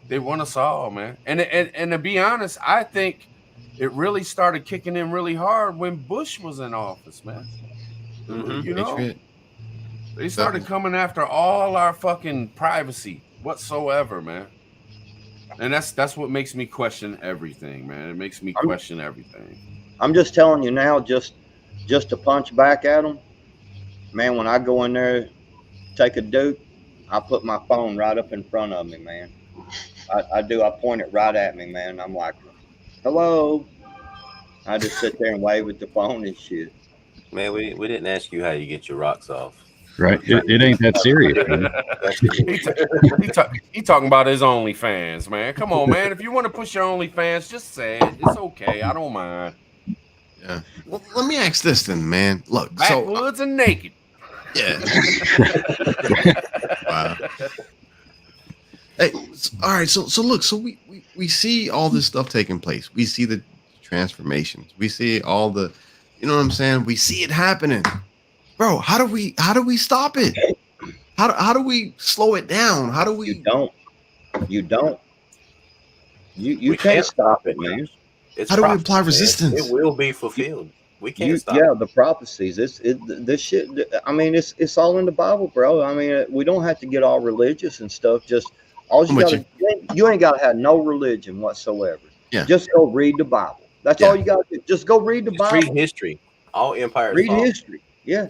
They want us all, man. And to be honest, I think it really started kicking in really hard when Bush was in office, man. Mm-hmm. They started coming after all our fucking privacy whatsoever, man. And that's what makes me question everything, man. It makes me question everything. I'm just telling you now, just to punch back at them, man. When I go in there, take a duke, I put my phone right up in front of me, man. I do. I point it right at me, man. I'm like, hello. I just sit there and wave at the phone and shit. Man, we didn't ask you how you get your rocks off. Right. It ain't that serious, man. He talking about his OnlyFans, man. Come on, man. If you want to push your OnlyFans, just say it. It's okay. I don't mind. Yeah. Well, let me ask this then, man. Look, backwoods and naked. Yeah. Wow. Hey, all right. So look. So we see all this stuff taking place. We see the transformations. We see all the, you know what I'm saying? We see it happening, bro. How do we stop it? How do we slow it down? How do we? You don't. You can't stop it, man. How do we apply resistance? It will be fulfilled. We can't stop. Yeah, the prophecies. This shit. I mean, it's all in the Bible, bro. I mean, we don't have to get all religious and stuff. Just all you ain't got to have no religion whatsoever. Yeah. Just go read the Bible. That's all you got to do. Just go read the Bible. Read history. All empires. Read history. Yeah.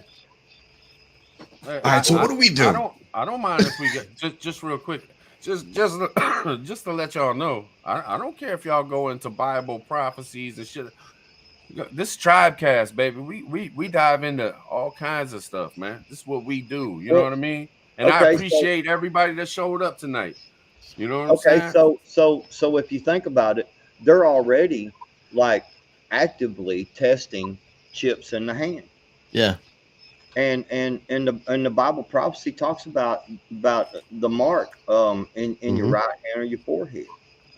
All right. So what do we do? I don't mind if we get just real quick. Just to let y'all know, I don't care if y'all go into Bible prophecies and shit. This Tribecast, baby, we dive into all kinds of stuff, man. This is what we do. You know what I mean? And I appreciate everybody that showed up tonight. You know what I'm saying? So if you think about it, they're already like actively testing chips in the hand. Yeah. And the Bible prophecy talks about the mark in your right hand or your forehead.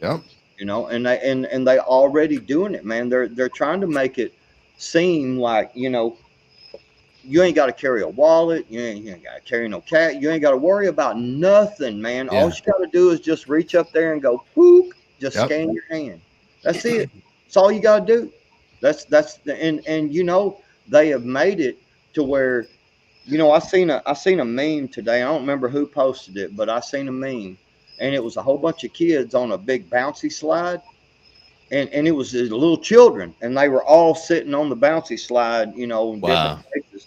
Yep. You know, and they already doing it, man. They're trying to make it seem like, you know, you ain't got to carry a wallet, you ain't got to carry no cat, you ain't got to worry about nothing, man. Yeah. All you got to do is just reach up there and go, whoop, just scan your hand. That's it. That's all you got to do. And you know, they have made it to where, you know, I seen a meme today. I don't remember who posted it, but I seen a meme, and it was a whole bunch of kids on a big bouncy slide, and it was little children, and they were all sitting on the bouncy slide, you know, in different places,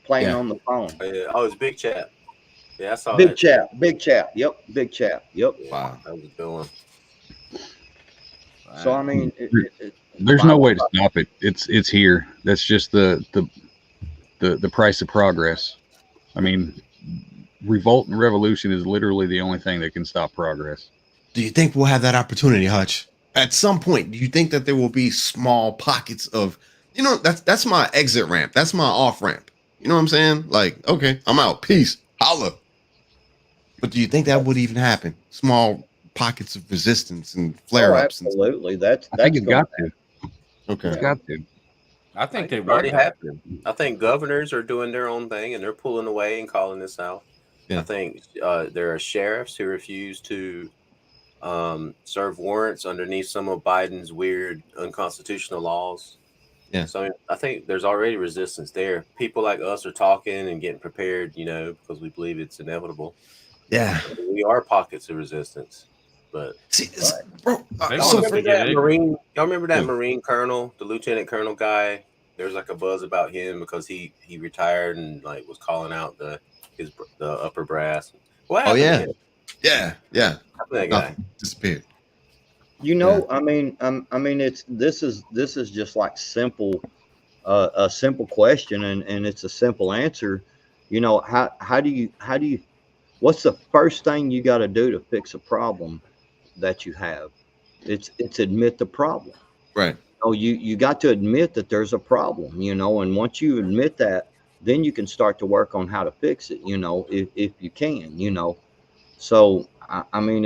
playing on the phone. Oh, it's Big Chap. Yeah, I saw Big Chap. Big Chap. Yep, Big Chap. Yep. Wow, that was a good one. So I mean, there's no way to stop it. It's here. That's just the price of progress. I mean, revolt and revolution is literally the only thing that can stop progress. Do you think we'll have that opportunity, Hutch? At some point, do you think that there will be small pockets of, you know, that's my exit ramp. That's my off ramp. You know what I'm saying? Like, okay, I'm out. Peace. Holla. But do you think that would even happen? Small pockets of resistance and flare-ups. Absolutely. I think it's got to. Okay. It's got to. I think they It's want already that. happening. I think governors are doing their own thing and they're pulling away and calling this out. Yeah. I think there are sheriffs who refuse to serve warrants underneath some of Biden's weird unconstitutional laws. Yeah. So I think there's already resistance there. People like us are talking and getting prepared, because we believe it's inevitable. Yeah. We are pockets of resistance. But See, bro. They So wanna remember get that ignorant. y'all remember that Yeah. Marine colonel, the lieutenant colonel guy? There's like a buzz about him because he retired and like was calling out the upper brass. What happened yeah. to him? Yeah. What happened to that guy? Nothing. Disappeared. I mean, this is just like simple, a simple question, and it's a simple answer. How do you, what's the first thing you got to do to fix a problem that you have? It's admit the problem. Right. You got to admit that there's a problem, and once you admit that, then you can start to work on how to fix it, if you can. So I mean,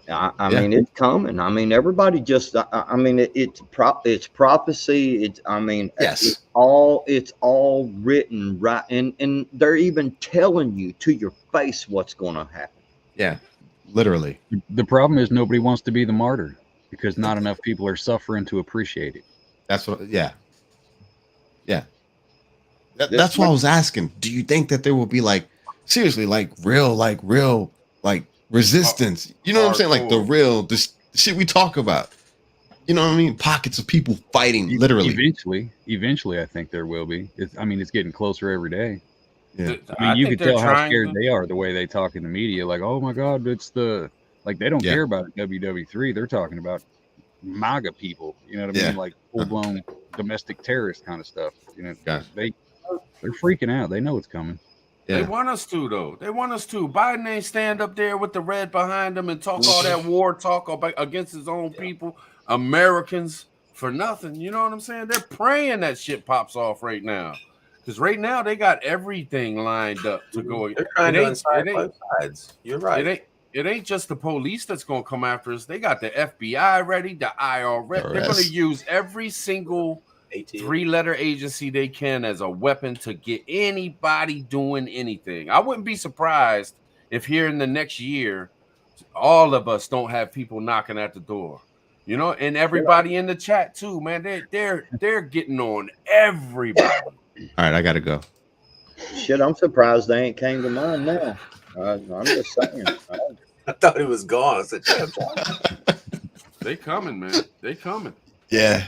I mean, it's coming. I mean, everybody just, I mean, it's prophecy. Yes. It's all written right. And they're even telling you to your face what's going to happen. Yeah. Literally. The problem is nobody wants to be the martyr because not enough people are suffering to appreciate it. That's what. Yeah. That's why I was asking. Do you think that there will be seriously, real resistance? You know what I'm saying? Like the shit we talk about. You know what I mean? Pockets of people fighting, literally. Eventually, I think there will be. It's getting closer every day. Yeah. I mean, you can tell how scared they are the way they talk in the media. Like, oh my God, it's they don't care about WW3. They're talking about MAGA people. You know what I mean? Like full blown domestic terrorist kind of stuff. They're freaking out. They know it's coming. Yeah. They want us to, though. They want us to. Biden ain't stand up there with the red behind him and talk all that war talk against his own people, Americans, for nothing. You know what I'm saying? They're praying that shit pops off right now. Because right now they got everything lined up to go. They're trying to incite both sides. You're right. It ain't just the police that's going to come after us. They got the FBI ready, the IRS. They're going to use every single three-letter agency they can as a weapon to get anybody doing anything. I wouldn't be surprised if here in the next year, all of us don't have people knocking at the door. And everybody in the chat too, man. They're getting on everybody. All right, I gotta go. Shit, I'm surprised they ain't came to mind now. I'm just saying. I thought it was gone. I said, they coming, man. They coming. Yeah.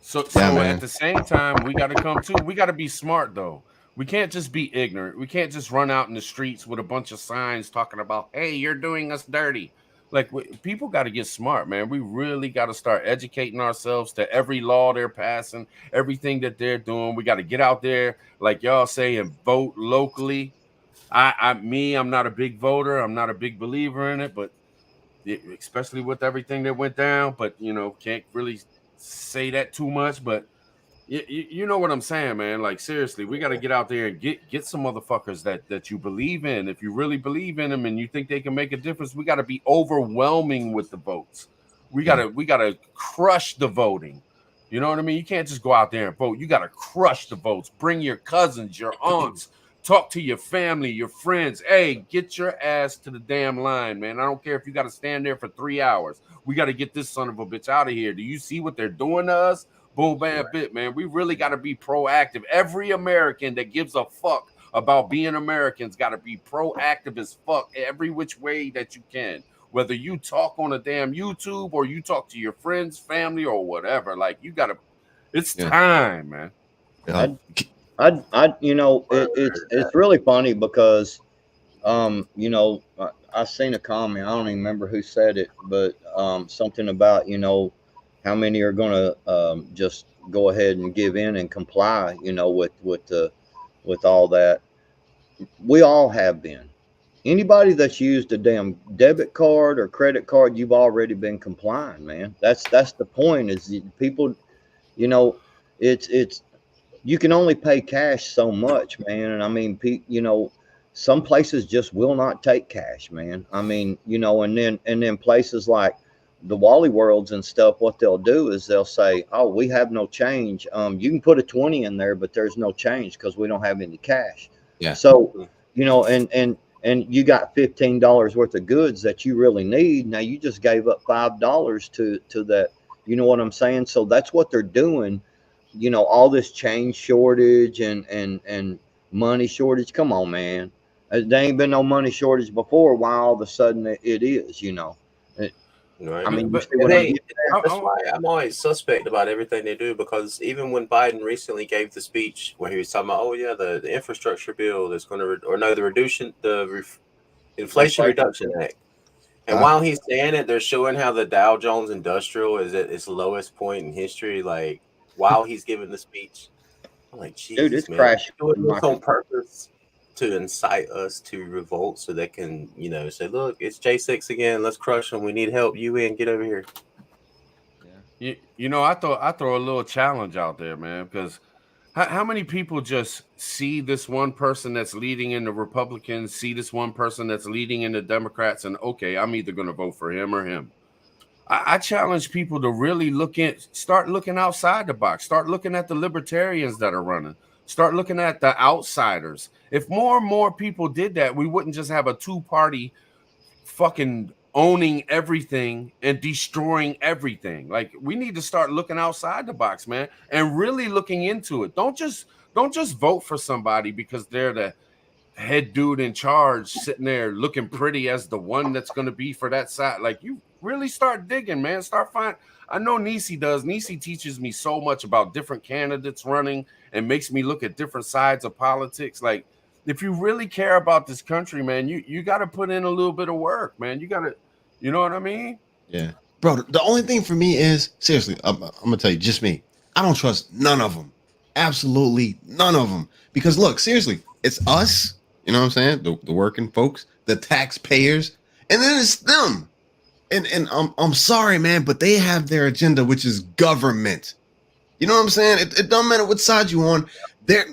So at the same time, we got to come too. We got to be smart though. We can't just be ignorant. We can't just run out in the streets with a bunch of signs talking about, "Hey, you're doing us dirty." Like people got to get smart, man. We really got to start educating ourselves to every law they're passing, everything that they're doing. We got to get out there, like y'all say, and vote locally. I'm not a big voter. I'm not a big believer in it, but especially with everything that went down. But can't really say that too much. But you know what I'm saying, man. Like seriously, we got to get out there and get some motherfuckers that you believe in. If you really believe in them and you think they can make a difference, we got to be overwhelming with the votes. We gotta crush the voting. You know what I mean? You can't just go out there and vote. You got to crush the votes. Bring your cousins, your aunts. Talk to your family, your friends. Hey, get your ass to the damn line, man. I don't care if you got to stand there for 3 hours. We got to get this son of a bitch out of here. Do you see what they're doing to us? Boom, bam, bit, man. We really got to be proactive. Every American that gives a fuck about being Americans got to be proactive as fuck every which way that you can. Whether you talk on a damn YouTube or you talk to your friends, family, or whatever. Like, you got to, it's time, man. It's really funny because, I seen a comment. I don't even remember who said it, but something about, how many are going to just go ahead and give in and comply, with all that. We all have been. Anybody that's used a damn debit card or credit card, you've already been complying, man. That's the point. Is people, it's you can only pay cash so much, man. And I mean, some places just will not take cash, man. I mean, and then places like the Wally Worlds and stuff, what they'll do is they'll say, "Oh, we have no change. You can put a 20 in there, but there's no change because we don't have any cash." Yeah. So, you know, and you got $15 worth of goods that you really need. Now you just gave up $5 to that. You know what I'm saying? So that's what they're doing. You know, all this change shortage and money shortage. Come on, man. There ain't been no money shortage before. Why all of a sudden it is? You know. Right. I mean, you But see what I'm They, getting at? that's why I'm always suspect about everything they do, because even when Biden recently gave the speech where he was talking about, oh yeah, the infrastructure bill that's going to, or no, the Inflation Reduction Act, and while he's saying it, they're showing how the Dow Jones Industrial is at its lowest point in history. Like while he's giving the speech, I'm like, Dude, Jesus, it's man, crashing. they're doing this on purpose to incite us to revolt, so they can, you know, say, look, it's J6 again. Let's crush them. We need help. UN, get over here. You know, I throw a little challenge out there, man, because how many people just see this one person that's leading in the Republicans, see this one person that's leading in the Democrats, and okay, I'm either going to vote for him or him. I challenge people to really start looking outside the box, start looking at the libertarians that are running, start looking at the outsiders. If more and more people did that, we wouldn't just have a two-party fucking owning everything and destroying everything. Like we need to start looking outside the box, man, and really looking into it. Don't just vote for somebody because they're the head dude in charge sitting there looking pretty as the one that's going to be for that side. Like you really start digging, man. Start finding. I know Nisi does. Nisi teaches me so much about different candidates running and makes me look at different sides of politics. Like if you really care about this country, man, you got to put in a little bit of work, man. You got to, you know what I mean? Yeah, bro. The only thing for me is seriously, I'm gonna tell you, just me. I don't trust none of them. Absolutely none of them. Because look, seriously, it's us. You know what I'm saying? The working folks, the taxpayers, and then it's them. And I'm sorry, man, but they have their agenda, which is government. You know what I'm saying? It don't matter what side you on. Their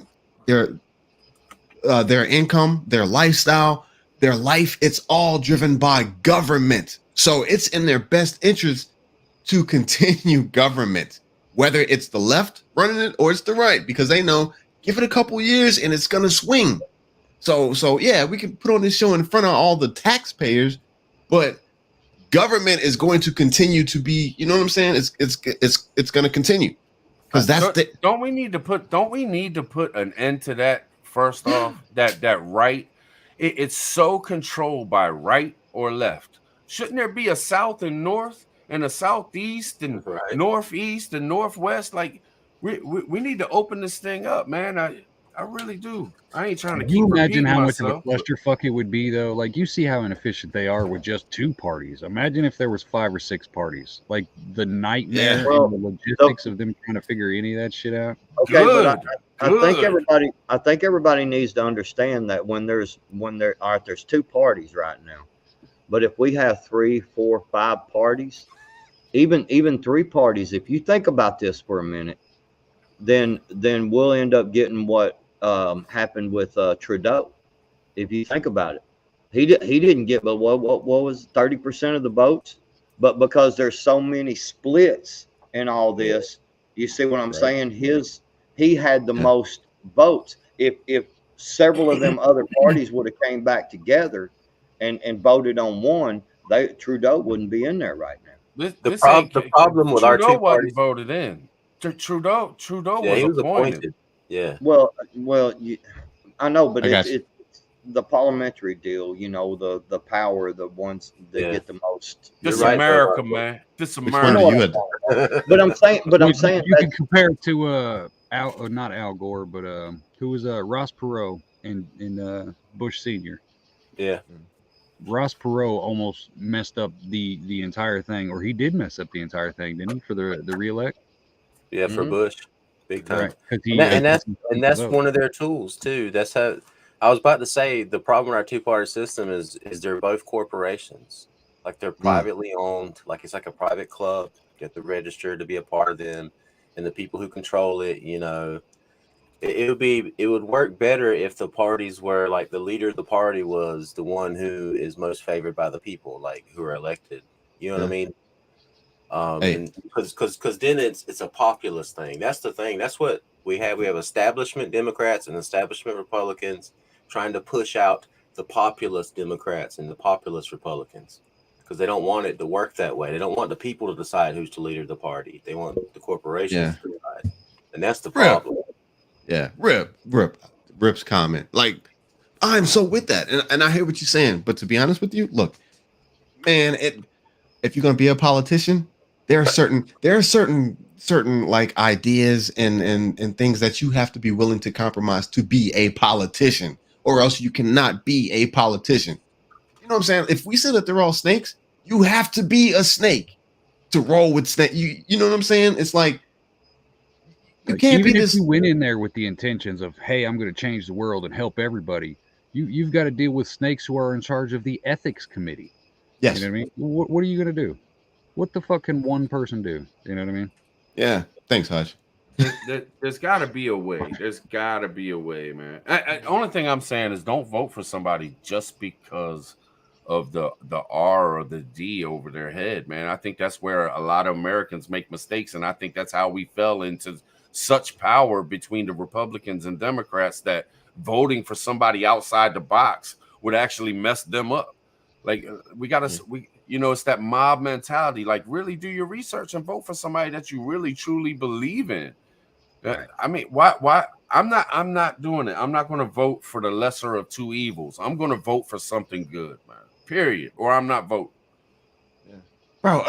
income, their lifestyle, their life, it's all driven by government. So it's in their best interest to continue government, whether it's the left running it or it's the right, because they know give it a couple years and it's gonna swing. So yeah, we can put on this show in front of all the taxpayers, but government is going to continue to be, you know what I'm saying? It's going to continue because don't we need to put an end to that first off? that right, it's so controlled by right or left. Shouldn't there be a south and north and a southeast and northeast and northwest? Like we need to open this thing up, man. I really do. I ain't trying to Can you imagine how much myself. of a clusterfuck it would be, though? Like, you see how inefficient they are with just two parties. Imagine if there was 5 or 6 parties. Like, the nightmare and the logistics of them trying to figure any of that shit out. Okay, but I think everybody needs to understand that there's 2 parties right now. But if we have 3, 4, 5 parties, even 3 parties, if you think about this for a minute, then we'll end up getting what happened with Trudeau. If you think about it, he didn't get but what was 30% of the votes, but because there's so many splits in all this, you see what I'm saying? He had the most votes. If several of them other parties would have came back together and voted on one, Trudeau wouldn't be in there right now. The problem with Trudeau our 2 parties voted in. Trudeau he was appointed. Yeah. Well, I know, but it's the parliamentary deal. You know, the power, the ones that get the most. This America, man. This America. But I'm saying you can compare it to not Al Gore, but who was Ross Perot in Bush Senior. Yeah. Ross Perot almost messed up the entire thing, or he did mess up the entire thing, didn't he, for the reelect? Yeah, for Bush, big time. Right. And that's one of their tools too. That's how I was about to say. The problem with our 2-party system is they're both corporations, like they're privately owned, like it's like a private club. You have to register to be a part of them, and the people who control it, you know, it would work better if the parties were like the leader of the party was the one who is most favored by the people, like who are elected. You know what I mean? Hey. And because then it's a populist thing. That's the thing. That's what we have. We have establishment Democrats and establishment Republicans trying to push out the populist Democrats and the populist Republicans because they don't want it to work that way. They don't want the people to decide who's the leader of the party. They want the corporations to decide, and that's the problem. Yeah, Rip's comment. Like, I'm so with that, and I hear what you're saying. But to be honest with you, look, man, if you're gonna be a politician, there are certain like ideas and things that you have to be willing to compromise to be a politician, or else you cannot be a politician. You know what I'm saying? If we say that they're all snakes, you have to be a snake to roll with snake. You know what I'm saying? It's like you can't even be if this. you went in there with the intentions of, hey, I'm going to change the world and help everybody, you've got to deal with snakes who are in charge of the ethics committee. Yes. You know what I mean? What are you going to do? What the fuck can one person do? You know what I mean? Yeah. Thanks, Hutch. There's got to be a way. There's got to be a way, man. Only thing I'm saying is don't vote for somebody just because of the R or the D over their head, man. I think that's where a lot of Americans make mistakes, and I think that's how we fell into such power between the Republicans and Democrats that voting for somebody outside the box would actually mess them up. Like it's that mob mentality. Like, really do your research and vote for somebody that you really truly believe in. Right. I mean, why? I'm not doing it. I'm not going to vote for the lesser of two evils. I'm going to vote for something good, man. Period. Or I'm not voting. Yeah. Bro,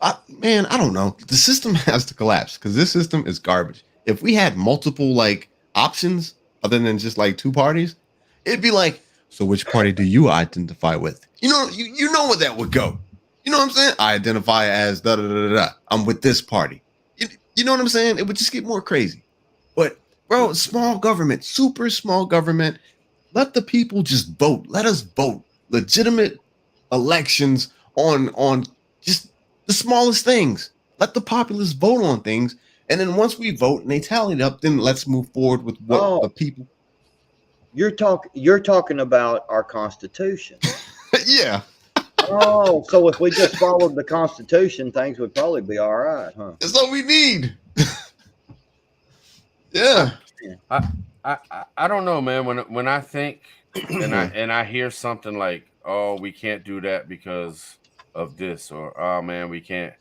I don't know. The system has to collapse because this system is garbage. If we had multiple like options other than just like two parties, it'd be like, so which party do you identify with? You know where that would go. You know what I'm saying? I identify as da da da da. I'm with this party. You know what I'm saying? It would just get more crazy. But bro, small government, super small government. Let the people just vote. Let us vote. Legitimate elections on just the smallest things. Let the populace vote on things. And then once we vote and they tally it up, then let's move forward with what the people. You're talking about our Constitution. Yeah. Oh, so if we just followed the Constitution, things would probably be all right, huh? That's all we need. Yeah. I don't know, man. When I think and I hear something like, oh, we can't do that because of this, or oh man, we can't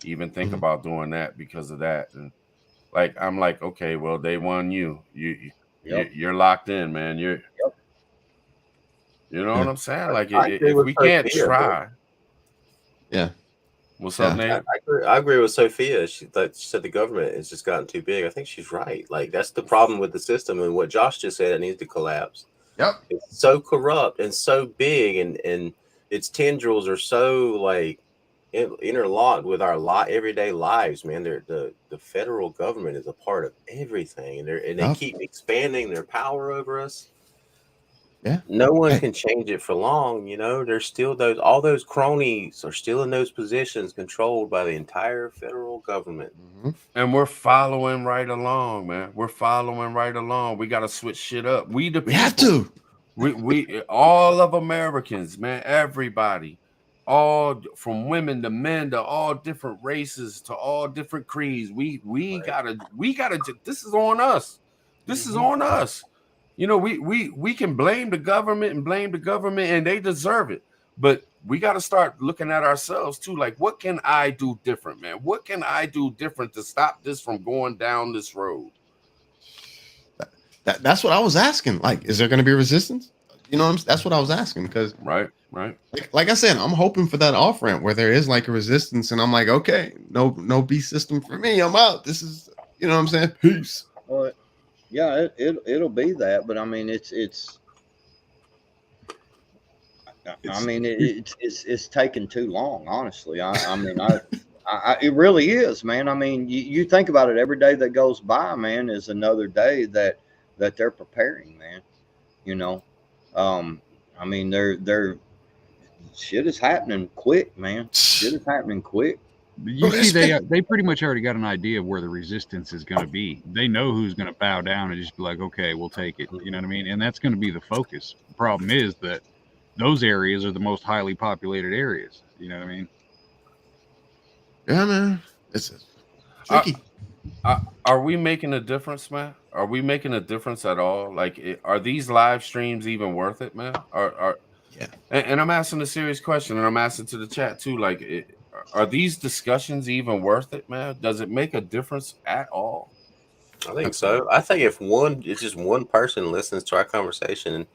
even think about doing that because of that. And like I'm like, okay, well, they won you. You're locked in, man. You know what I'm saying? Like if we can't try. Yeah. What's up, Nate? I agree with Sophia. She said the government has just gotten too big. I think she's right. Like that's the problem with the system, and what Josh just said, it needs to collapse. Yep. It's so corrupt and so big, and its tendrils are so like interlocked with our everyday lives, man. The federal government is a part of everything, and they keep expanding their power over us. Yeah. No one can change it for long, you know. There's still all those cronies are still in those positions controlled by the entire federal government. Mm-hmm. And we're following right along, man. We're following right along. We got to switch shit up. We have to. We all of Americans, man, everybody, all from women to men to all different races to all different creeds. We gotta. This is on us. This is on us. You know, we can blame the government and they deserve it. But we got to start looking at ourselves too. Like, what can I do different, man? What can I do different to stop this from going down this road? That's what I was asking. Like, is there going to be resistance? You know, that's what I was asking because right. Like I said, I'm hoping for that off ramp where there is like a resistance, and I'm like, okay, no beast system for me. I'm out. This is, you know what I'm saying? Peace. Well, yeah, it'll be that, but I mean, it's taken too long, honestly. I mean, it really is, man. I mean, you think about it, every day that goes by, man, is another day that they're preparing, man. You know, I mean, they're shit is happening quick, man. Shit is happening quick. You see, they pretty much already got an idea of where the resistance is going to be. They know who's going to bow down and just be like, okay, we'll take it. You know what I mean? And that's going to be the focus. The problem is that those areas are the most highly populated areas. You know what I mean? Yeah, man. It's Are, tricky. are we making a difference, man? Are we making a difference at all? Like, are these live streams even worth it, man? Are Yeah. and I'm asking a serious question, and I'm asking to the chat too. Like, are these discussions even worth it, man? Does it make a difference at all? I think so. I think it's just one person listens to our conversation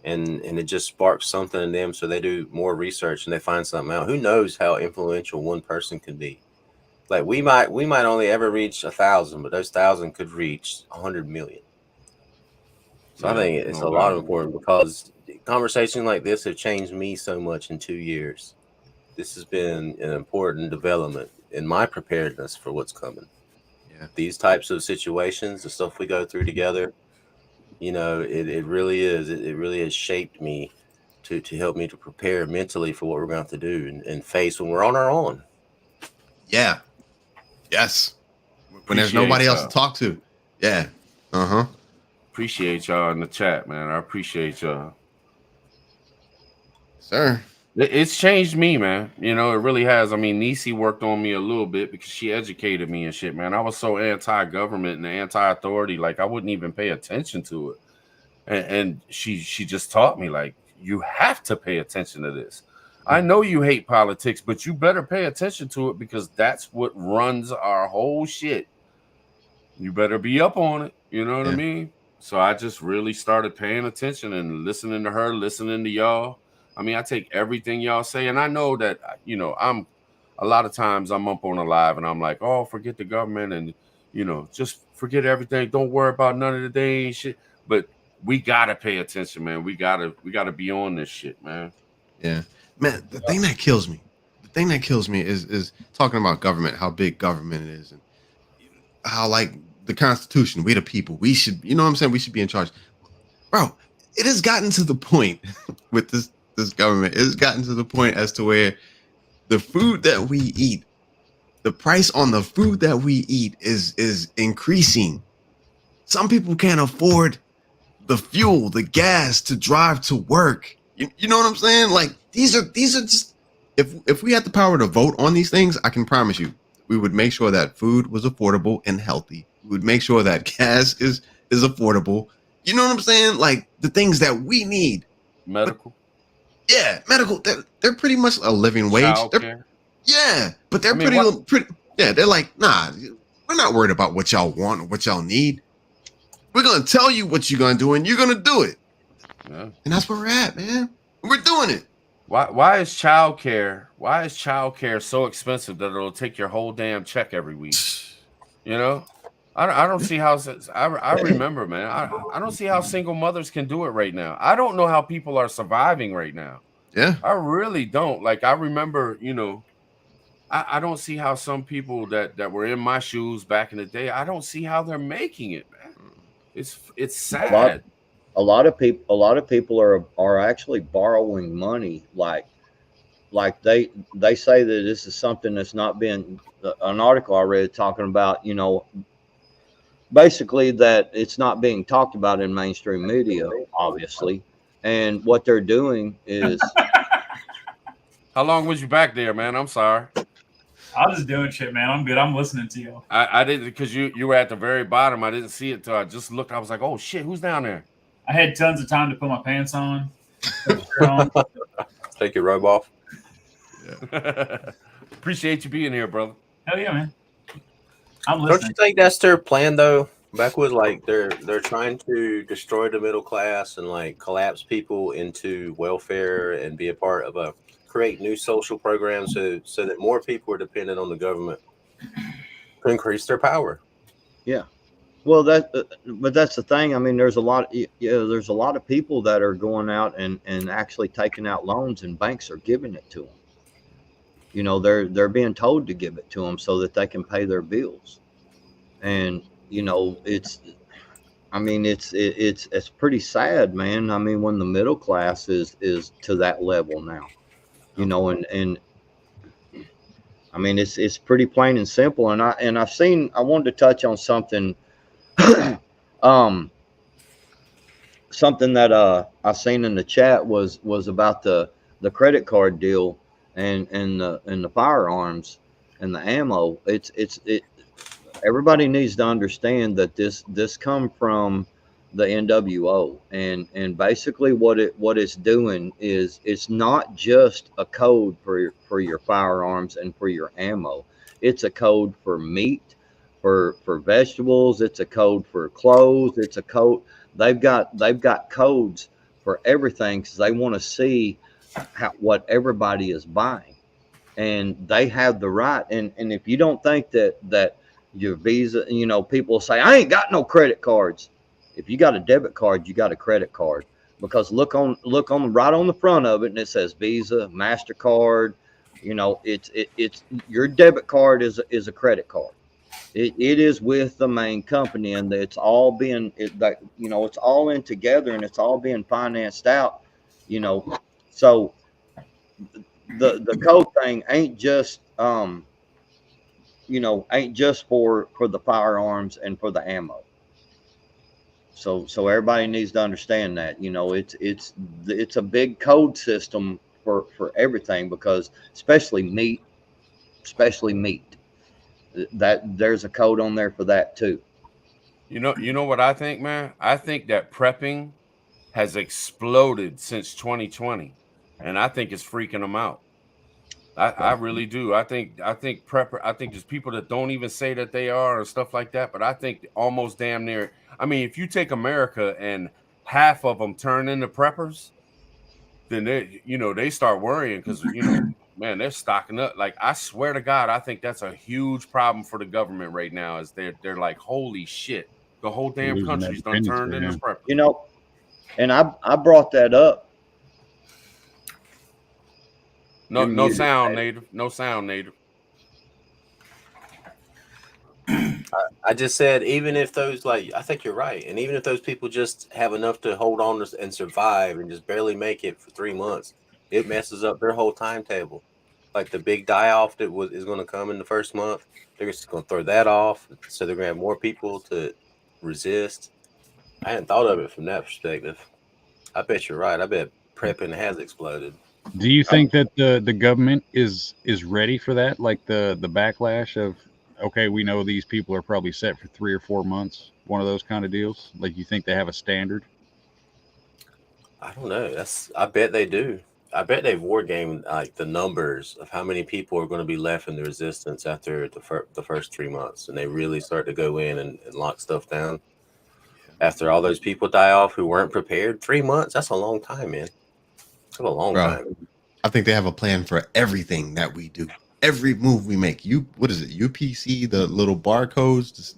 and it just sparks something in them, so they do more research and they find something out. Who knows how influential one person can be? Like we might only ever reach 1,000, but those 1,000 could reach 100 million. So I think it's a lot important because conversations like this have changed me so much in 2 years. This has been an important development in my preparedness for what's coming. Yeah. These types of situations, the stuff we go through together, it really is. It really has shaped me to help me to prepare mentally for what we're going to have to do and face when we're on our own. Yeah. Yes. When there's nobody else to talk to. Yeah. Uh-huh. Appreciate y'all in the chat, man. I appreciate y'all. Sir. It's changed me, man. It really has. I mean, Nisi worked on me a little bit because she educated me and shit, man. I was so anti-government and anti-authority, like I wouldn't even pay attention to it. And she just taught me, like, you have to pay attention to this. I know you hate politics, but you better pay attention to it because that's what runs our whole shit. You better be up on it. You know what I mean? So I just really started paying attention and listening to her, listening to y'all. I mean, I take everything y'all say, and I know that, I'm a lot of times I'm up on a live and I'm like, oh, forget the government and, just forget everything. Don't worry about none of the day and shit. But we gotta pay attention, man. We gotta be on this shit, man. Yeah, man. The thing that kills me is talking about government, how big government is, and how, like, the Constitution, we the people, we should, you know what I'm saying? We should be in charge, bro. It has gotten to the point with this government. It has gotten to the point as to where the food that we eat, the price on the food that we eat is increasing. Some people can't afford the fuel, the gas to drive to work. You know what I'm saying? Like, these are just, if we had the power to vote on these things, I can promise you, we would make sure that food was affordable and healthy. We would make sure that gas is affordable. You know what I'm saying? Like, the things that we need. Medical. But, medical. They're pretty much a living wage. But they're pretty. Yeah, they're like, nah, we're not worried about what y'all want or what y'all need. We're gonna tell you what you're gonna do, and you're gonna do it. Yeah. And that's where we're at, man. We're doing it. Why is childcare so expensive that it'll take your whole damn check every week? I don't see how. I remember, man. I don't see how single mothers can do it right now. I don't know how people are surviving right now. Yeah, I really don't. Like, I remember, I don't see how some people that were in my shoes back in the day. I don't see how they're making it, man. It's sad. A lot of people are actually borrowing money. Like they say that this is something that's not been. An article I read talking about, basically that it's not being talked about in mainstream media, obviously. And what they're doing is. How long was you back there, man? I'm sorry. I was just doing shit, man. I'm good. I'm listening to you. I didn't, because you were at the very bottom. I didn't see it till I just looked. I was like, oh shit, who's down there? I had tons of time to put my pants on. Take your robe off. Yeah. Appreciate you being here, brother. Hell yeah, man. I'm listening. Don't you think that's their plan, though? Backwoods, like they're trying to destroy the middle class and like collapse people into welfare and be a part of create new social programs so that more people are dependent on the government to increase their power. Yeah. Well, but that's the thing. I mean, there's a lot of people that are going out and actually taking out loans, and banks are giving it to them. They're being told to give it to them so that they can pay their bills. And it's pretty sad, man. I mean, when the middle class is to that level now, and I mean, it's pretty plain and simple. And I wanted to touch on something. Something that I seen in the chat was about the credit card deal and the firearms, and the ammo, everybody needs to understand that this come from the NWO, and basically what it's doing is it's not just a code for your firearms and for your ammo. It's a code for meat, for vegetables. It's a code for clothes. It's a code. They've got codes for everything because they want to see what everybody is buying, and they have the right. And if you don't think that your Visa, people say, I ain't got no credit cards. If you got a debit card, you got a credit card, because look on right on the front of it, and it says Visa, MasterCard. It's your debit card is a credit card. It is with the main company, and it's all it's all in together, and it's all being financed out. So the code thing ain't just ain't just for the firearms and for the ammo. So everybody needs to understand that, it's a big code system for everything, because especially meat, that there's a code on there for that too. You know what I think, man? I think that prepping has exploded since 2020, and I think it's freaking them out. I really do. I think there's people that don't even say that they are and stuff like that, but I think almost damn near. I mean, if you take America and half of them turn into preppers, then they start worrying, because man, they're stocking up. Like, I swear to God, I think that's a huge problem for the government right now. Is they're like, holy shit, the whole damn country's done turned into preppers. And I brought that up. No sound, Native. No sound, Native. I just said, even if those, I think you're right. And even if those people just have enough to hold on and survive and just barely make it for 3 months, it messes up their whole timetable. Like the big die-off that is going to come in the first month, they're just going to throw that off. So they're going to have more people to resist. I hadn't thought of it from that perspective. I bet you're right. I bet prepping has exploded. Do you think that the government is ready for that? Like the backlash of, okay, we know these people are probably set for 3 or 4 months. One of those kind of deals. Like, you think they have a standard? I don't know. I bet they do. I bet they've wargamed like the numbers of how many people are going to be left in the resistance after the first 3 months, and they really start to go in and lock stuff down. After all those people die off who weren't prepared, 3 months, that's a long time, man. That's a long time. I think they have a plan for everything that we do. Every move we make. What is it? UPC, the little barcodes.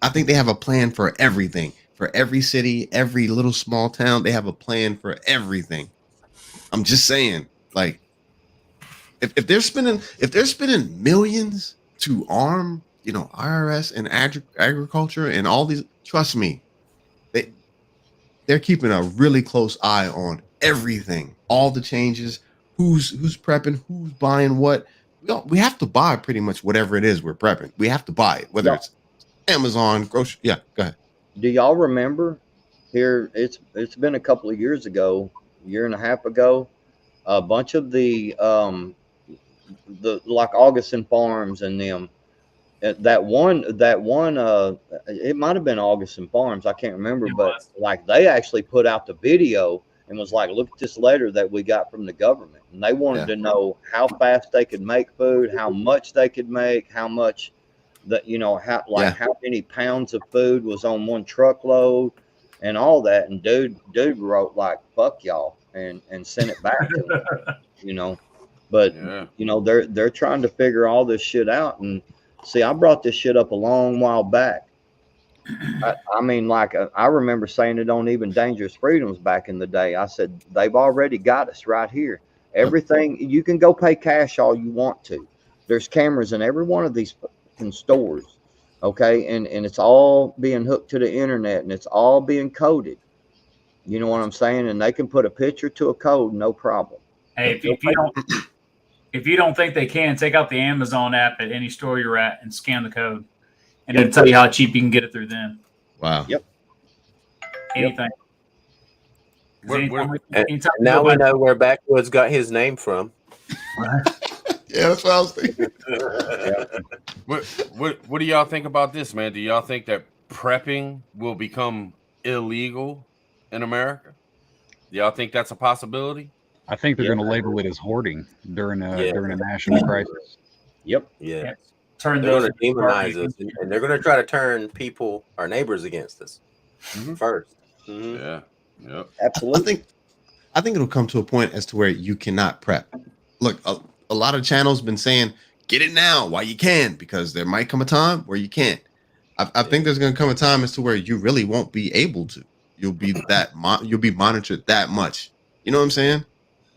I think they have a plan for everything. For every city, every little small town, they have a plan for everything. I'm just saying, like, if they're spending millions to arm, IRS and agriculture and all these, trust me, they're keeping a really close eye on everything, all the changes, who's prepping, who's buying what. We have to buy pretty much whatever it is we're prepping. We have to buy it, whether it's Amazon, grocery. Yeah, go ahead. Do y'all remember here? It's been a couple of years ago, year and a half ago, a bunch of the like Augustin Farms and them. That one, it might have been Augustin Farms. I can't remember, but like they actually put out the video and was like, look at this letter that we got from the government. And they wanted to know how fast they could make food, how much they could make, how much that, how many pounds of food was on one truckload and all that. And dude wrote like, fuck y'all, and sent it back to them, but they're trying to figure all this shit out. And see, I brought this shit up a long while back. I mean, like, I remember saying it on even Dangerous Freedoms back in the day. I said, they've already got us right here. Everything, you can go pay cash all you want to. There's cameras in every one of these stores, okay? And it's all being hooked to the internet, and it's all being coded. You know what I'm saying? And they can put a picture to a code, no problem. Hey, if you don't think they can, take out the Amazon app at any store you're at and scan the code, and it'll tell you how cheap you can get it through then. Wow. Yep. Anything. Now we know where Backwoods got his name from. Yeah, that's what I was thinking. What do y'all think about this, man? Do y'all think that prepping will become illegal in America? Do y'all think that's a possibility? I think they're Yeah. going to label it as hoarding during a Yeah. during a national crisis. Yep. Yeah. Yeah. Turn They're those going to demonize us, and they're going to try to turn people, our neighbors, against us Mhm. first. Mhm. Yeah. Yep. Absolutely. I think it'll come to a point as to where you cannot prep. Look, a lot of channels been saying get it now while you can, because there might come a time where you can't. I think there's going to come a time as to where you really won't be able to. You'll be you'll be monitored that much. You know what I'm saying?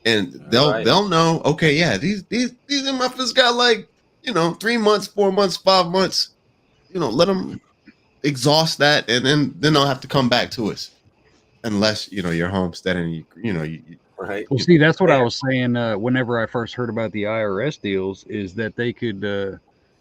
And they'll Right. know. Okay, yeah, these MFers got like 3 months, 4 months, 5 months. Let them exhaust that, and then they'll have to come back to us, unless you're homesteading. Right. Well, see, that's what I was saying whenever I first heard about the IRS deals, is that they could,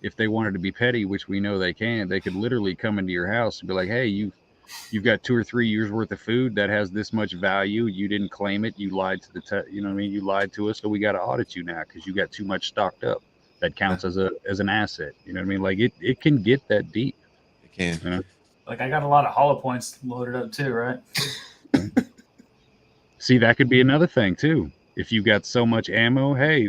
if they wanted to be petty, which we know they can, they could literally come into your house and be like, hey, you've got 2 or 3 years worth of food that has this much value. You didn't claim it. You lied to you know what I mean? You lied to us, so we got to audit you now because you got too much stocked up. That counts as an asset. You know what I mean? Like it can get that deep. It can. You know? Like I got a lot of hollow points loaded up too, right? See, that could be another thing too. If you got so much ammo, hey,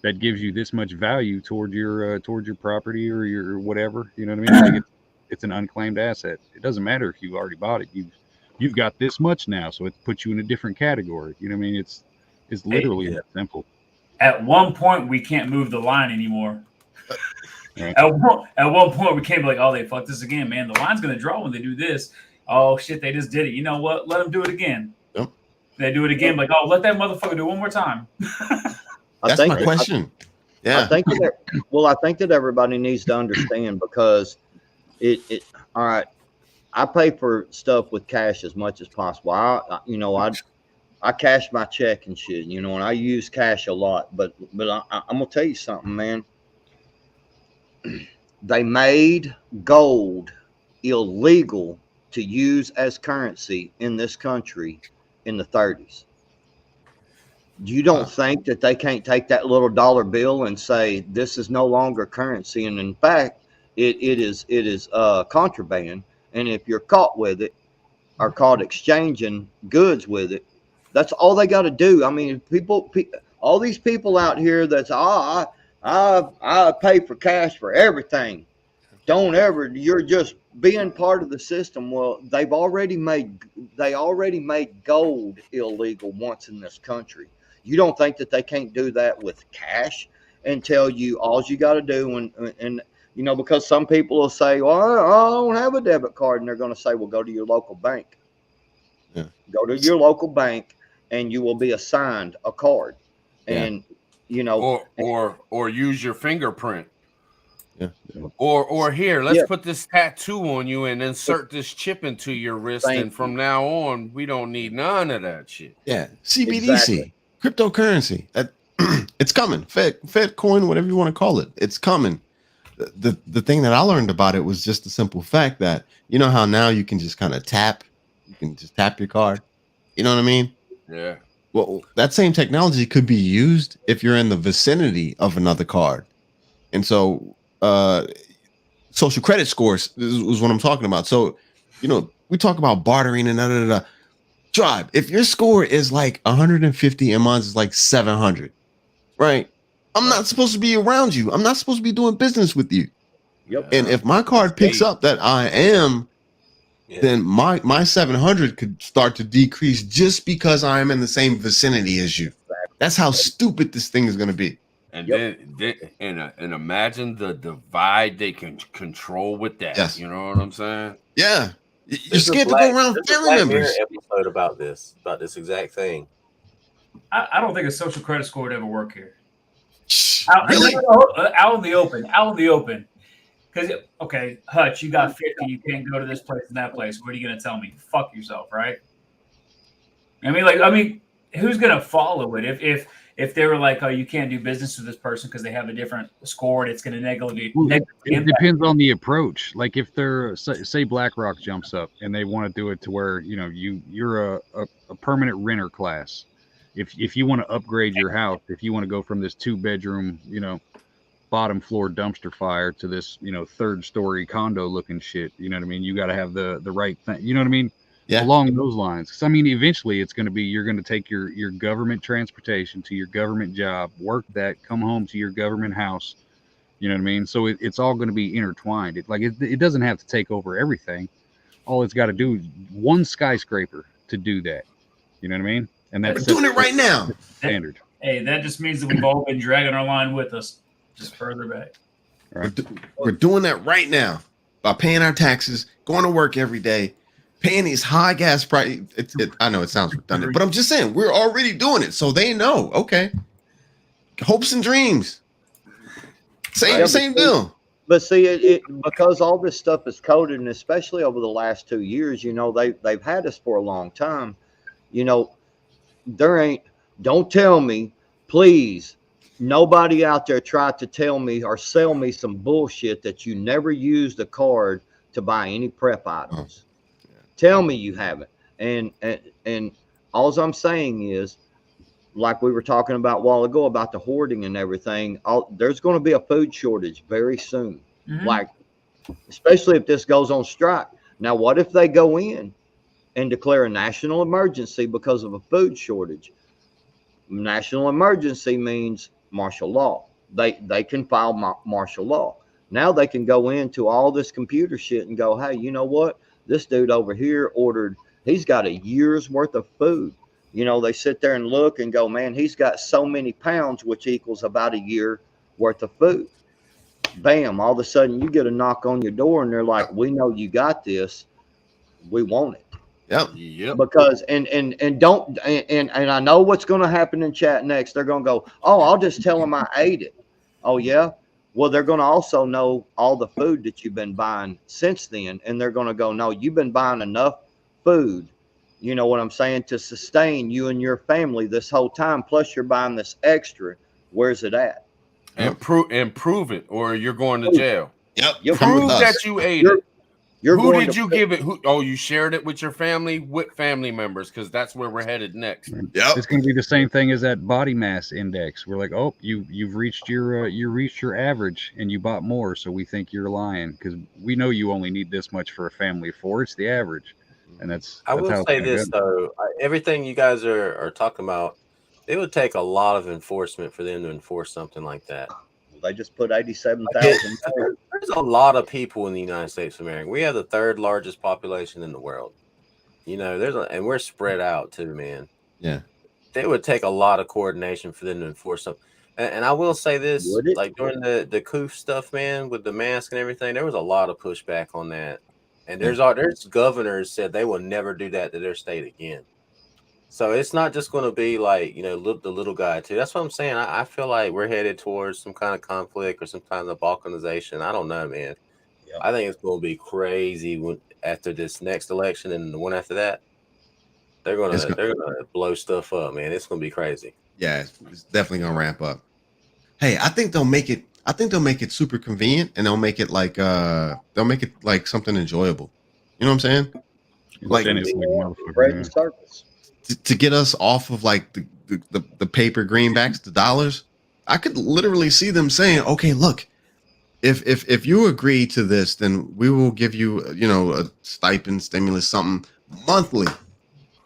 that gives you this much value toward your property or your whatever. You know what I mean? Like it's an unclaimed asset. It doesn't matter if you already bought it. You've got this much now, so it puts you in a different category. You know what I mean? It's literally that simple. At one point, we can't move the line anymore. Right. At one point, we can't be like, oh, they fucked this again, man. The line's going to draw when they do this. Oh, shit, they just did it. You know what? Let them do it again. Yep. They do it again. Like, oh, let that motherfucker do it one more time. That's my question. Yeah. I think that everybody needs to understand, because it all right. I pay for stuff with cash as much as possible. I cash my check and shit, and I use cash a lot. But I'm gonna tell you something, man. They made gold illegal to use as currency in this country in the 30s. You don't think that they can't take that little dollar bill and say this is no longer currency, and in fact, it is contraband. And if you're caught with it, or caught exchanging goods with it, that's all they got to do. I mean, all these people out here that's I pay for cash for everything. Don't ever. You're just being part of the system. Well, they already made gold illegal once in this country. You don't think that they can't do that with cash and tell you all you got to do, and because some people will say, well, I don't have a debit card, and they're going to say, well, go to your local bank. Yeah. Go to your local bank, and you will be assigned a card. Yeah. And or use your fingerprint. Yeah. Or here, let's put this tattoo on you and insert this chip into your wrist, and from now on, we don't need none of that shit. Yeah. CBDC, cryptocurrency. It's coming. Fed coin, whatever you want to call it. It's coming. The thing that I learned about it was just the simple fact that how now you can just kind of tap. You can just tap your card. You know what I mean? Yeah. Well, that same technology could be used if you're in the vicinity of another card. And so social credit scores is what I'm talking about. So, we talk about bartering and da. Tribe, if your score is like 150 and mine is like 700, right? I'm not supposed to be around you. I'm not supposed to be doing business with you. Yep. And if my card picks up that I am, then my 700 could start to decrease just because I am in the same vicinity as you. That's how stupid this thing is going to be. And then imagine the divide they can control with that. Yes. You know what I'm saying? Yeah. You're scared to go around family members. Episode about this exact thing. I don't think a social credit score would ever work here. Really? Out in the open. Because, okay, Hutch, you got 50, you can't go to this place and that place. What are you going to tell me? Fuck yourself, right? I mean, who's going to follow it? If they were like, oh, you can't do business with this person because they have a different score and it's going to negatively It depends on the approach. Like if they're, say BlackRock jumps up and they want to do it to where, you're a permanent renter class. if you want to upgrade your house, if you want to go from this 2-bedroom, bottom floor dumpster fire to this, 3rd-story condo looking shit, you know what I mean? You got to have the right thing, you know what I mean? Yeah. Along those lines. 'Cause I mean, eventually it's going to be, you're going to take your government transportation to your government job, work that, come home to your government house. You know what I mean? So it's all going to be intertwined. It doesn't have to take over everything. All it's got to do is one skyscraper to do that. You know what I mean? And We're that's doing it right now. standard. Hey, that just means that we've all been dragging our line with us just further back. Right. We're doing that right now by paying our taxes, going to work every day, paying these high gas prices. I know it sounds redundant, but I'm just saying we're already doing it, so they know. Okay, hopes and dreams. Same deal. But see, it because all this stuff is coded, and especially over the last 2 years, they've had us for a long time. Don't tell me, please. Nobody out there tried to tell me or sell me some bullshit that you never used a card to buy any prep items. Oh, yeah. Tell me you haven't. And all I'm saying is, like we were talking about a while ago about the hoarding and everything, there's going to be a food shortage very soon. Mm-hmm. Like, especially if this goes on strike. Now, what if they go in and declare a national emergency because of a food shortage? National emergency means martial law. They can file martial law. Now they can go into all this computer shit and go, hey, you know what? This dude over here he's got a year's worth of food. They sit there and look and go, man, he's got so many pounds, which equals about a year worth of food. Bam, all of a sudden you get a knock on your door and they're like, we know you got this. We want it. Yep. Because and I know what's going to happen in chat next. They're going to go, oh, I'll just tell them I ate it. Oh, yeah. Well, they're going to also know all the food that you've been buying since then. And they're going to go, no, you've been buying enough food. You know what I'm saying? To sustain you and your family this whole time. Plus you're buying this extra. Where's it at? And prove it, or you're going to jail. Yep. Prove that you ate it. Who did you give it? You shared it with your family, with family members, because that's where we're headed next. Yep. It's going to be the same thing as that body mass index. We're like, oh, you've reached your average, and you bought more, so we think you're lying because we know you only need this much for a family of 4. It's the average, and that's. I will say this though: everything you guys are talking about, it would take a lot of enforcement for them to enforce something like that. They just put 87,000. There's a lot of people in the United States of America. We have the 3rd largest population in the world. And we're spread out too, man. Yeah. It would take a lot of coordination for them to enforce something. And I will say this, like during the COOF stuff, man, with the mask and everything, there was a lot of pushback on that. And there's governors said they will never do that to their state again. So it's not just going to be like, the little guy too. That's what I'm saying. I feel like we're headed towards some kind of conflict or some kind of balkanization. I don't know, man. Yep. I think it's going to be crazy after this next election and the one after that. They're going to blow stuff up, man. It's going to be crazy. Yeah, it's definitely going to ramp up. Hey, I think they'll make it super convenient, and they'll make it like something enjoyable. You know what I'm saying? Like bread and circus. To get us off of like the paper greenbacks, the dollars. I could literally see them saying, okay, look, if you agree to this, then we will give you, a stipend, stimulus, something monthly.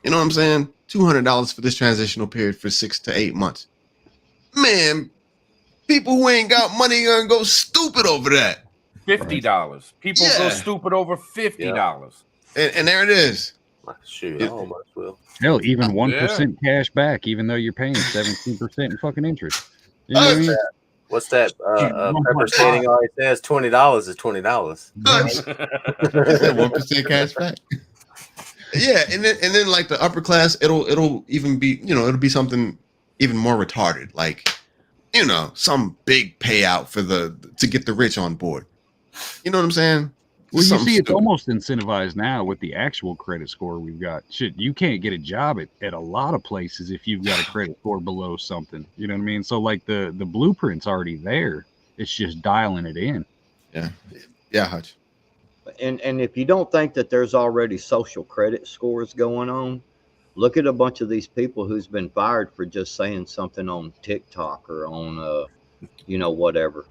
You know what I'm saying? $200 for this transitional period for 6 to 8 months. Man, people who ain't got money are gonna go stupid over that. $50. People go stupid over $50. And there it is. Shoot, I almost will. Hell, even 1% cash back, even though you're paying 17% in fucking interest. You know what I mean? What's that? Pepper Standing always says $20 is $20. 1% cash back. Yeah, and then like the upper class, it'll even be, it'll be something even more retarded, like, some big payout to get the rich on board. You know what I'm saying? Well, you see, it's almost incentivized now with the actual credit score we've got. Shit, you can't get a job at a lot of places if you've got a credit score below something. You know what I mean? So like the blueprint's already there. It's just dialing it in. Yeah, Hutch. And if you don't think that there's already social credit scores going on, Look at a bunch of these people who's been fired for just saying something on TikTok or on, whatever.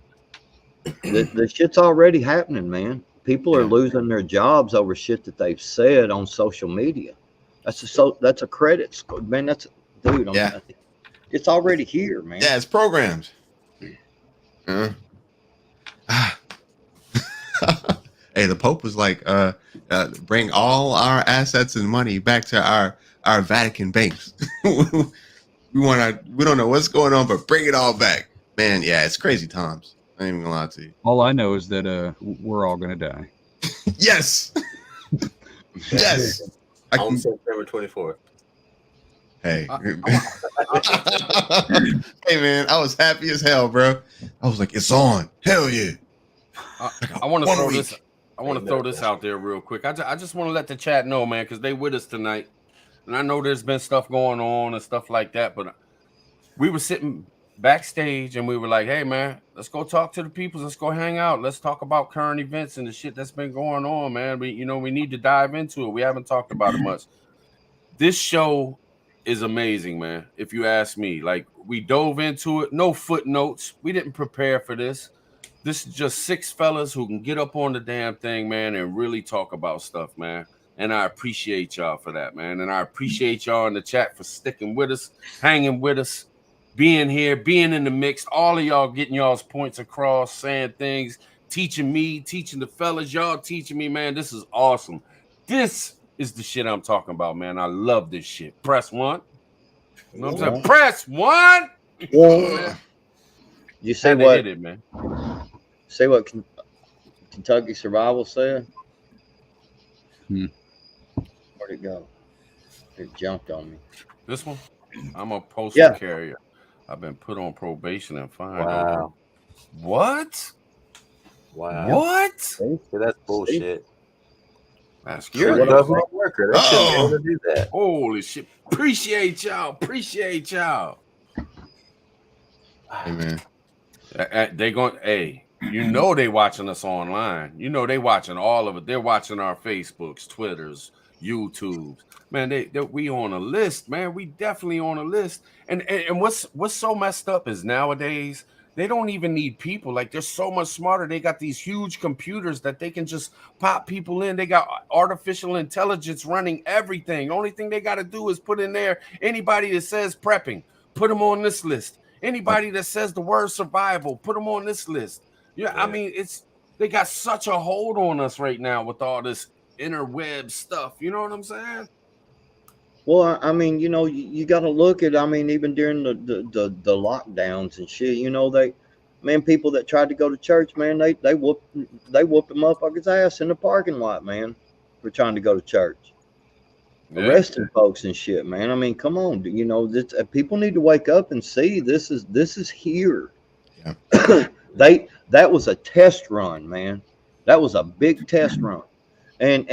The shit's already happening, man. People are Yeah. losing their jobs over shit that they've said on social media. That's a credit score, man. Dude. Yeah. It's already here, man. Yeah, it's programmed. Uh. Hey, the Pope was like, bring all our assets and money back to our Vatican banks. we don't know what's going on, but bring it all back. Man, yeah, it's crazy times. I ain't even gonna lie to you. All I know is that we're all gonna die. Yes. Yes. On September 24th. Hey. Hey, man, I was happy as hell, bro. I was like, it's on. Hell yeah. I want to One throw week. this. I want to throw this out there real quick. I just want to let the chat know, man, because they with us tonight, and I know there's been stuff going on and stuff like that. But we were sitting backstage, and we were like, "Hey, man, let's go talk to the people. Let's go hang out. Let's talk about current events and the shit that's been going on, man. We need to dive into it. We haven't talked about it much. This show is amazing, man. If you ask me, like we dove into it, no footnotes. We didn't prepare for this. This is just six fellas who can get up on the damn thing, man, and really talk about stuff, man. And I appreciate y'all for that, man. And I appreciate y'all in the chat for sticking with us, hanging with us, being here, being in the mix. All of y'all getting y'all's points across, saying things, teaching me, teaching the fellas. Y'all teaching me, man. This is awesome. This is the shit I'm talking about, man. I love this shit. Press one. You know what I'm saying? Press one. Well, you see Had to what? hit it, man. See what Kentucky Survival said? Where'd it go? It jumped on me. This one? I'm a postal Yeah. carrier. I've been put on probation and fined. Wow. What? Wow. What? See, that's bullshit. That's You're a crazy. government worker. They shouldn't be able to do that. Holy shit. Appreciate y'all. Appreciate y'all. Hey, man. They going, hey, you know they watching us online. You know they watching all of it. They're watching our Facebooks, Twitters, YouTubes. Man, we on a list, man. We definitely on a list. And what's so messed up is nowadays they don't even need people. Like they're so much smarter. They got these huge computers that they can just pop people in. They got artificial intelligence running everything. The only thing they got to do is put in there anybody that says prepping, put them on this list. Anybody that says the word survival, put them on this list. Yeah, I mean, they got such a hold on us right now with all this interweb stuff. You know what I'm saying? Well, I mean, you got to look at. I mean, even during the lockdowns and shit, people that tried to go to church, man, they whooped the motherfucker's ass in the parking lot, man, for trying to go to church. Yeah. Arresting folks and shit, man. I mean, come on, people need to wake up and see this is here. Yeah. That was a test run, man. That was a big test run, and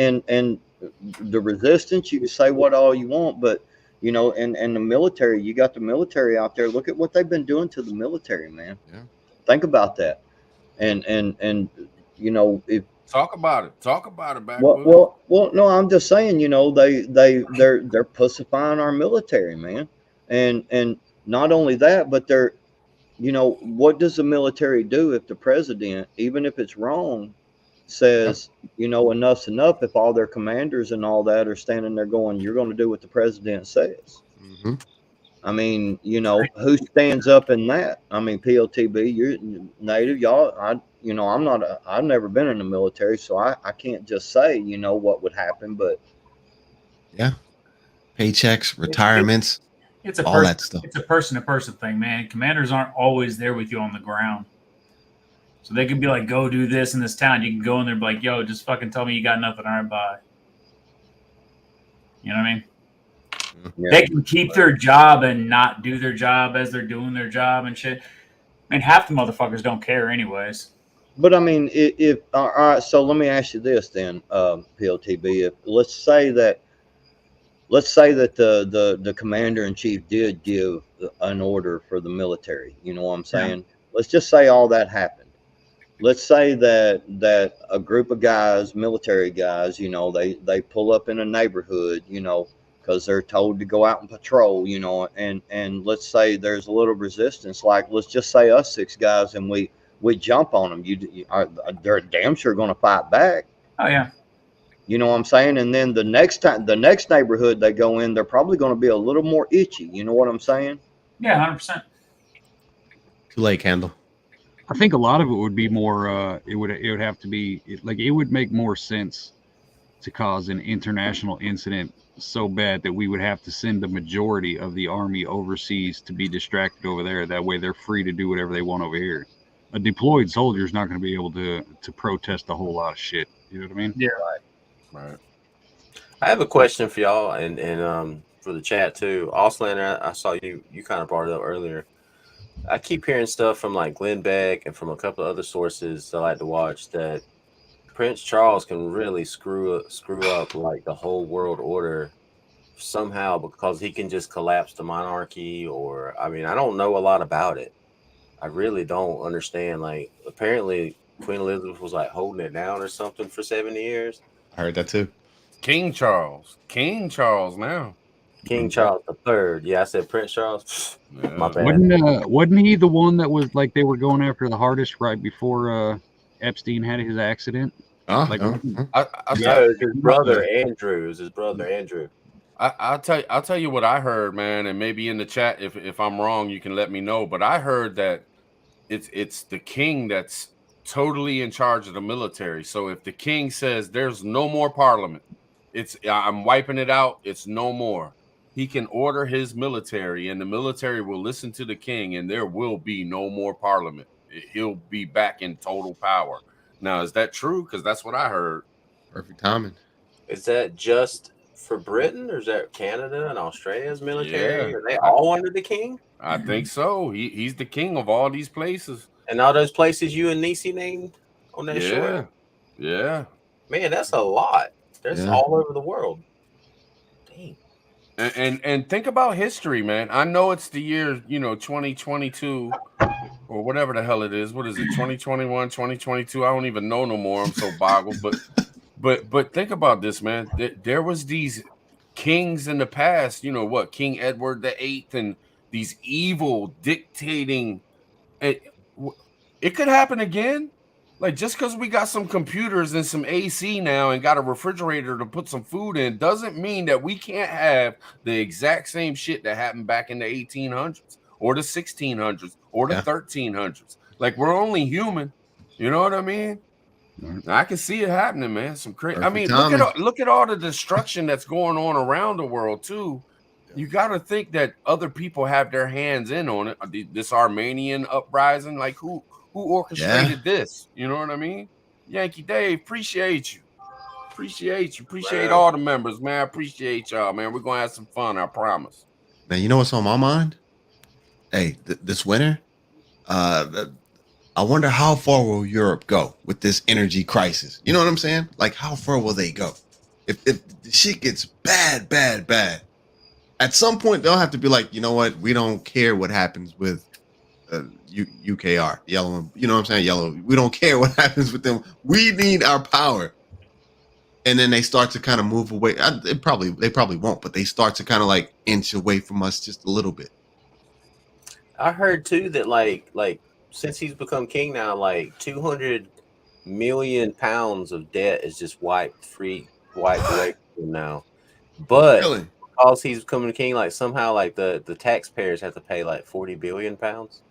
the resistance. You can say what all you want, but and the military. You got the military out there. Look at what they've been doing to the military, man. Yeah. Think about that, and if. Talk about it. Talk about it, back. Well, no, I'm just saying, they're pussifying our military, man, and not only that, but they're, what does the military do if the president, even if it's wrong, says, enough's enough? If all their commanders and all that are standing there going, you're going to do what the president says. Mm-hmm. I mean, who stands up in that? I mean, PLTB, you're native, y'all. I've never been in the military, so I can't just say, what would happen, but yeah, paychecks, retirements, It's all that stuff. It's a person-to-person thing, man. Commanders aren't always there with you on the ground. So they could be like, go do this in this town. You can go in there and be like, yo, just fucking tell me you got nothing. All right, bye. You know what I mean? yeah. They can keep their job and not do their job as they're doing their job and shit. I mean, half the motherfuckers don't care anyways. But I mean, if all right, so let me ask you this then, PLTB. If let's say that the commander in chief did give an order for the military, you know what I'm saying? Yeah. Let's just say all that happened. Let's say that a group of guys, military guys, they pull up in a neighborhood, because they're told to go out and patrol, and let's say there's a little resistance, like let's just say us 6 guys, and we jump on them. They're damn sure going to fight back. Oh yeah. You know what I'm saying? And then the next neighborhood they go in, they're probably going to be a little more itchy. You know what I'm saying? Yeah, 100%. Too late, Candle. I think a lot of it would be more. It would have to be like it would make more sense to cause an international incident so bad that we would have to send the majority of the army overseas to be distracted over there. That way, they're free to do whatever they want over here. A deployed soldier is not going to be able to protest a whole lot of shit. You know what I mean? Yeah. Right. I have a question for y'all and for the chat too. Austin, I saw you kind of brought it up earlier. I keep hearing stuff from like Glenn Beck and from a couple of other sources I like to watch that Prince Charles can really screw up like the whole world order somehow because he can just collapse the monarchy, or I mean, I don't know a lot about it. I really don't understand. Like apparently Queen Elizabeth was like holding it down or something for 70 years. I heard that too. King Charles now. King Charles III. Yeah, I said Prince Charles. Yeah. My bad. Wasn't he the one that was like they were going after the hardest right before Epstein had his accident? Like, I'll No, his brother Andrew. It was his brother Andrew. I'll tell you what I heard, man, and maybe in the chat if I'm wrong, you can let me know. But I heard that it's the king that's totally in charge of the military. So if the king says there's no more parliament, I'm wiping it out, it's no more. He can order his military, and the military will listen to the king, and there will be no more parliament. He'll be back in total power. Now, is that true? Because that's what I heard. Perfect timing. Is that just for Britain, or is that Canada and Australia's military? Yeah. Are they all under the king? I think so. He's the king of all these places. And all those places you and Niecy named on that shore? Yeah. Man, that's a lot. That's all over the world. Dang. And think about history, man. I know it's the year, 2022 or whatever the hell it is. What is it? 2021, 2022. I don't even know no more. I'm so boggled. But think about this, man. There was these kings in the past, King Edward VIII and these evil dictating. It could happen again. Like, just because we got some computers and some AC now and got a refrigerator to put some food in doesn't mean that we can't have the exact same shit that happened back in the 1800s or the 1600s or the 1300s. Like, we're only human. You know what I mean? I can see it happening, man. Some crazy. I mean, look at all the destruction that's going on around the world too. You got to think that other people have their hands in on it. This Armenian uprising, like who orchestrated this? You know what I mean? Yankee Dave, appreciate you. Appreciate all the members, man. I appreciate y'all, man. We're gonna have some fun, I promise. Man, you know what's on my mind? Hey, this winter, I wonder how far will Europe go with this energy crisis? You know what I'm saying? Like, how far will they go? If the shit gets bad, at some point they'll have to be like, you know what? We don't care what happens with UKR, yellow. You know what I'm saying? Yellow. We don't care what happens with them. We need our power. And then they start to kind of move away. They probably won't, but they start to kind of like inch away from us just a little bit. I heard too that like since he's become king now, like 200 million pounds of debt is just wiped away from him now. But Really? because he's becoming king, like somehow like the taxpayers have to pay like 40 billion pounds.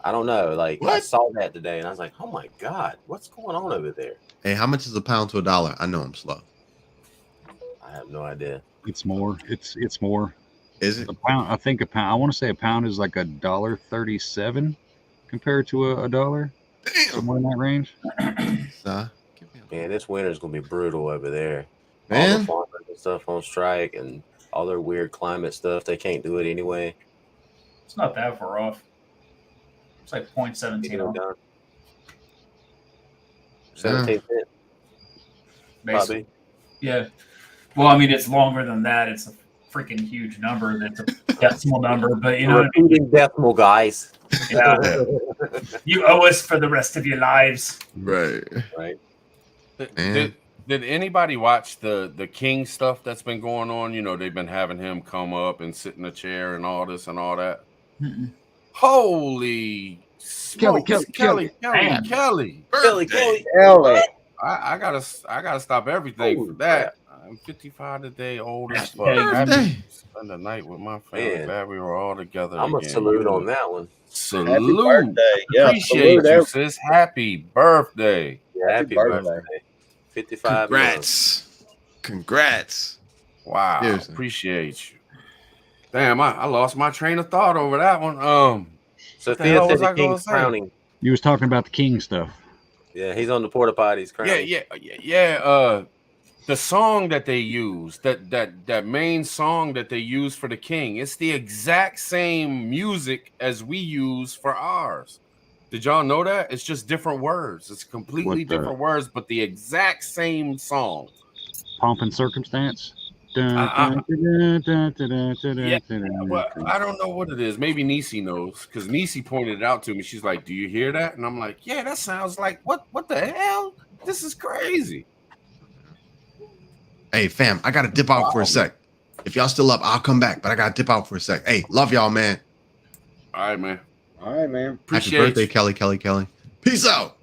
I don't know. Like I saw that today and I was like, oh my God, what's going on over there? Hey, how much is a pound to a dollar? I know I'm slow. I have no idea. It's more. It's more. Is it? A pound. I think a pound. I want to say a pound is like $1.37 compared to a dollar. Damn. Somewhere in that range. Man, this winter is gonna be brutal over there. Man. All the farmers and stuff on strike and all their weird climate stuff. They can't do it anyway. It's not that far off. It's like 0.17 off. 17 cents. Basically. Yeah. Well, I mean, it's longer than that. It's a freaking huge number. That's a decimal number, but you know, repeating decimal, guys. Yeah. You owe us for the rest of your lives. Right. Right. Man. Did anybody watch the King stuff that's been going on? You know, they've been having him come up and sit in a chair and all this and all that. Mm-mm. Holy smokes, Kelly. Man. Kelly. Ellie. I gotta stop everything Holy for that. I'm 55 today, old as fuck. Hey, birthday. Spend the night with my family. Man. Glad we were all together. I'm again. a salute on that one. Happy Salute. birthday. Yeah, Appreciate salute you, sis. Happy birthday. Happy birthday. 55 months. Congrats. Wow. Seriously. Appreciate you. Damn, I lost my train of thought over that one. So the hell Sophia was said I the gonna King's say? crowning. You was talking about the King stuff. Yeah, he's on the porta potties crowning. Yeah. The song that they use, that main song that they use for the King, it's the exact same music as we use for ours. Did y'all know that? It's just different words. It's completely What the- different words, but the exact same song. Pomp and Circumstance. Yeah, Yeah, well, I don't know what it is. Maybe Niecy knows, because Niecy pointed it out to me. She's like, "Do you hear that?" And I'm like, "Yeah, that sounds like what the hell? This is crazy." Hey, fam, I gotta dip out for a sec. If y'all still up, I'll come back, but I gotta dip out for a sec. Hey, love y'all, man. All right, man. All right, man. Appreciate Happy birthday, you. Kelly. Peace out.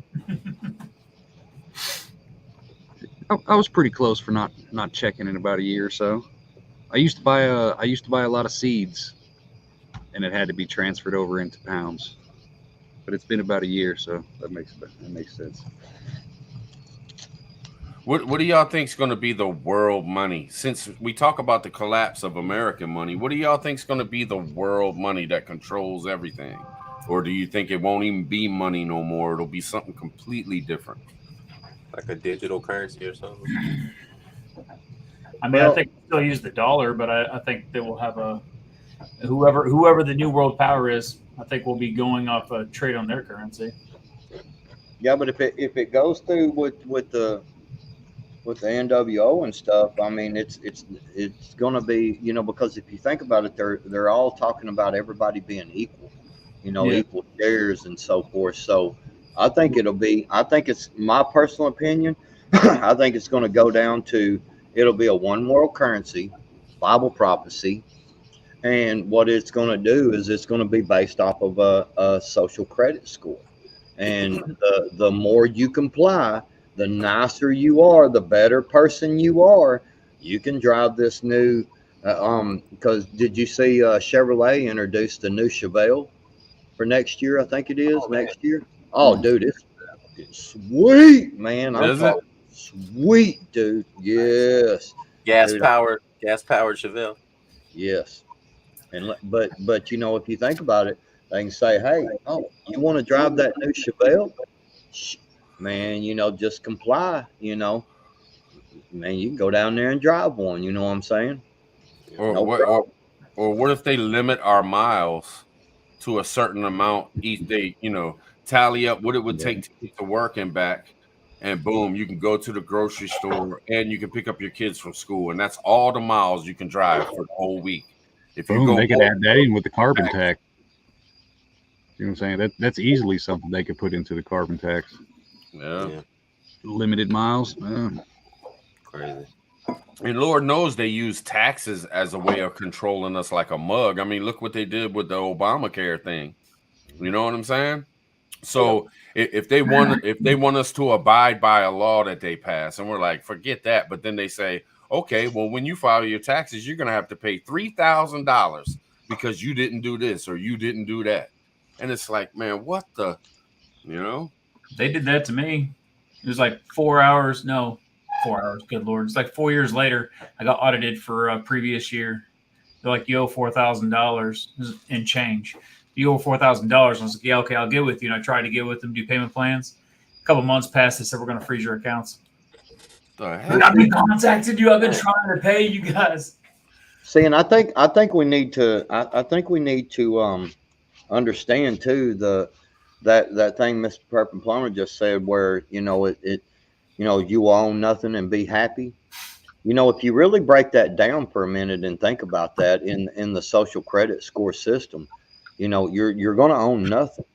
I was pretty close for not checking in about a year or so. I used to buy a lot of seeds, and it had to be transferred over into pounds. But it's been about a year, so that makes sense. What do y'all think is going to be the world money? Since we talk about the collapse of American money, what do y'all think is going to be the world money that controls everything? Or do you think it won't even be money no more? It'll be something completely different. Like a digital currency or something. I mean, Well- I think they'll use the dollar, but I think they will have whoever the new world power is. I think will be going off a trade on their currency. Yeah, but if it goes through with the NWO and stuff, I mean, it's going to be, you know, because if you think about it, they're all talking about everybody being equal, you know, Yeah. equal shares and so forth. So I think it's my personal opinion. I think it's going to go down to, it'll be a one world currency, Bible prophecy. And what it's going to do is it's going to be based off of a social credit score. And the more you comply, the nicer you are, the better person you are, you can drive this new. Because did you see Chevrolet introduced the new Chevelle for next year? I think it is next year. Oh, dude, it's sweet, man. I'm Is it? talking sweet, dude. Yes, Gas powered Chevelle. yes. And but you know, if you think about it, they can say, hey, oh, you want to drive that new Chevelle? Man, you know, just comply, you know. Man, you can go down there and drive one, you know what I'm saying? Or No what if they limit our miles to a certain amount each day? You know, tally up what it would take to get to work and back, and boom, you can go to the grocery store and you can pick up your kids from school, and that's all the miles you can drive for the whole week. If you Boom, go, they could add that in with the carbon back. tax. You know what I'm saying? That's easily something they could put into the carbon tax. Yeah. Limited miles. Crazy. And Lord knows they use taxes as a way of controlling us like a mug. I mean, look what they did with the Obamacare thing. You know what I'm saying? So if they want us to abide by a law that they pass, and we're like, forget that. But then they say, okay, well, when you file your taxes, you're gonna have to pay $3,000 because you didn't do this or you didn't do that. And it's like, man, what the, you know? They did that to me. It was like 4 hours. No, 4 hours. Good Lord. It's like 4 years later. I got audited for a previous year. They're like, you owe $4,000 and change. You owe $4,000. I was like, yeah, okay, I'll get with you. And I tried to get with them, do payment plans. A couple months passed. They said, we're going to freeze your accounts. The heck? I've been contacted you. I've been trying to pay you guys. See, and I think we need to understand too that thing Mr. Perpin Plummer just said, where you know it you know, you own nothing and be happy. You know, if you really break that down for a minute and think about that in the social credit score system, you know, you're going to own nothing.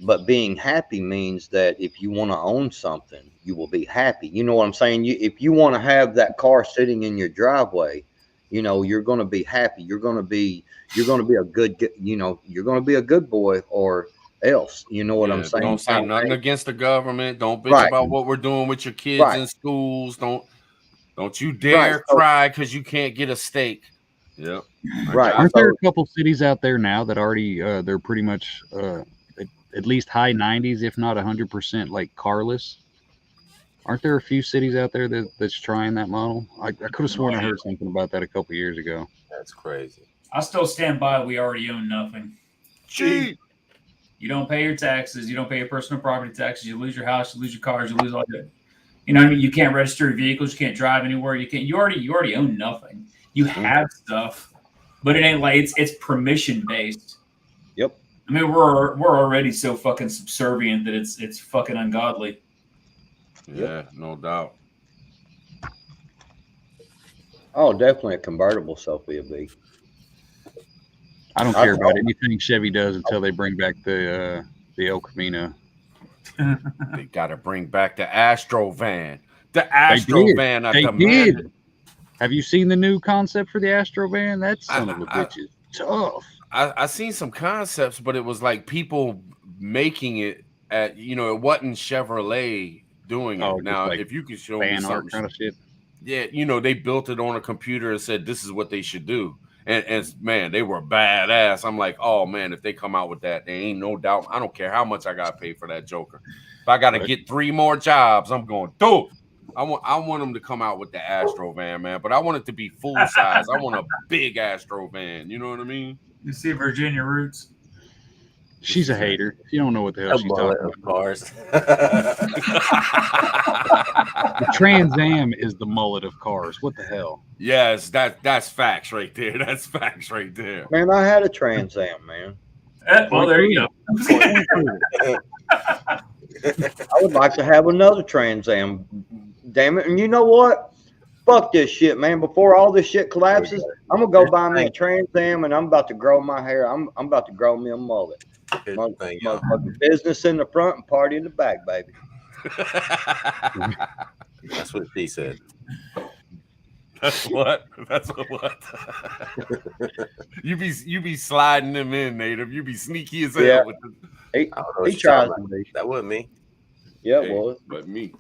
but being happy means that if you want to own something, you will be happy. You know what I'm saying? If you want to have that car sitting in your driveway, you know, you're going to be happy. You're going to be a good, you know, you're going to be a good boy or else. You know what I'm saying? Don't say nothing against the government. Don't bitch Right. about what we're doing with your kids Right. in schools. Don't you dare Right. So- cry because you can't get a steak. Yep. Right. Aren't So- there a couple cities out there now that already they're pretty much at least high 90s, if not 100%, like carless? Aren't there a few cities out there that's trying that model? I could have sworn I heard something about that a couple years ago. That's crazy. I still stand by. We already own nothing. Gee. You don't pay your taxes. You don't pay your personal property taxes. You lose your house. You lose your cars. You lose all that. You know what I mean? You can't register your vehicles. You can't drive anywhere. You already own nothing. You have stuff, but it ain't like it's permission based. Yep. I mean, we're already so fucking subservient that it's fucking ungodly. Yeah, no doubt. Oh, definitely a convertible Sophia B. I don't I care about thought- anything Chevy does until they bring back the El Camino. They got to bring back the Astro van. The Astro did. van. I They demanded. did. Have you seen the new concept for the Astro van? That son of a I- bitch is tough. I seen some concepts, but it was like people making it at, you know, it wasn't Chevrolet doing it. Oh, just Now, like if you could show me Fan art something, kind of shit. yeah, you know, they built it on a computer and said this is what they should do. And man, they were badass. I'm like, oh man, if they come out with that, there ain't no doubt. I don't care how much I got to pay for that Joker. If I got to Right. get 3 more jobs, I'm going, dude. I want them to come out with the Astro van, man. But I want it to be full size. I want a big Astro van. You know what I mean? You see Virginia Roots? She's a hater. She don't know what the hell A she's mullet talking of about. cars. The Trans Am is the mullet of cars. What the hell? Yes, that's facts right there. That's facts right there. Man, I had a Trans Am, man. Well, there you go. I would like to have another Trans Am. Damn it. And you know what? Fuck this shit, man. Before all this shit collapses, I'm gonna go buy me a Trans Am and I'm about to grow my hair. I'm about to grow me a mullet. Here's the thing, y'all. Motherfucking business in the front and party in the back, baby. That's what she said. That's what. you be sliding them in, Native. You be sneaky as hell Yeah. with the, He I don't know what he you're tries talking to be. That wasn't me. Yeah, hey, well, but me.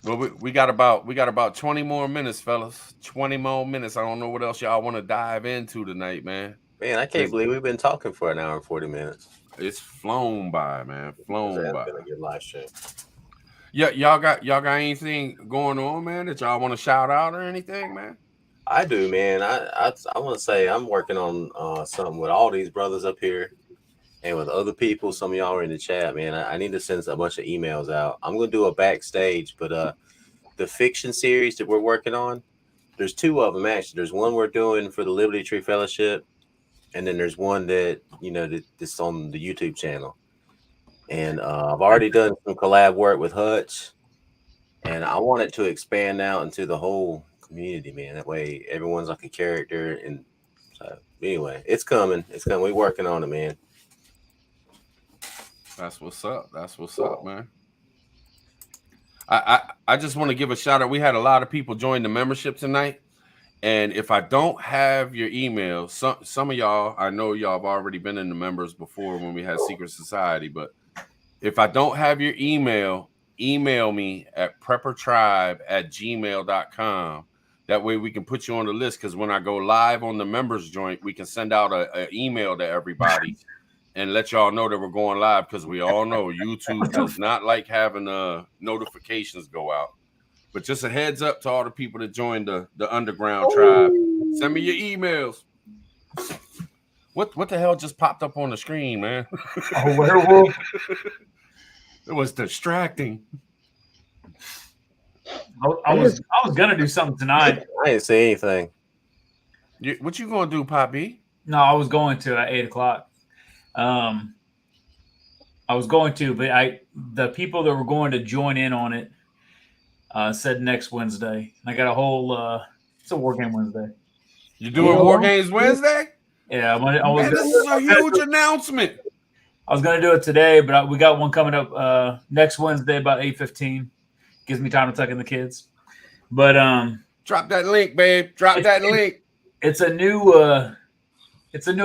Well, we got about 20 more minutes, fellas. 20 more minutes. I don't know what else y'all want to dive into tonight, man. Man, I can't believe we've been talking for an hour and 40 minutes. It's flown by, man. Flown That's by. been a good live stream. Yeah, y'all got anything going on, man, that y'all want to shout out or anything, man? I do, man. I want to say I'm working on something with all these brothers up here and with other people. Some of y'all are in the chat, man. I need to send a bunch of emails out. I'm going to do a backstage, but the fiction series that we're working on, there's 2 of them, actually. There's one we're doing for the Liberty Tree Fellowship, and then there's one that, you know, that's on the YouTube channel. And I've already done some collab work with Hutch, and I want it to expand out into the whole community, man. That way everyone's like a character. And so anyway, it's coming. It's coming. We're working on it, man. That's what's up. That's what's up, man. I just want to give a shout out. We had a lot of people join the membership tonight. And if I don't have your email, some of y'all, I know y'all have already been in the members before when we had Secret Society, but if I don't have your email me at preppertribe@gmail.com. That way we can put you on the list, because when I go live on the members joint, we can send out an email to everybody and let y'all know that we're going live, because we all know YouTube does not like having notifications go out. But just a heads up to all the people that joined the underground tribe. Send me your emails. What the hell just popped up on the screen, man? A werewolf. It was distracting. I was gonna do something tonight. I didn't say anything. What you gonna do, Poppy? No, I was going to at 8:00. I was going to, but the people that were going to join in on it said next Wednesday. I got a whole it's a War Game Wednesday. You doing War Games Wednesday? Yeah, I was. Man, this is a huge announcement. I was gonna do it today, but we got one coming up next Wednesday about 8:15. Gives me time to tuck in the kids. But Drop that link, babe. Drop that link. it's a new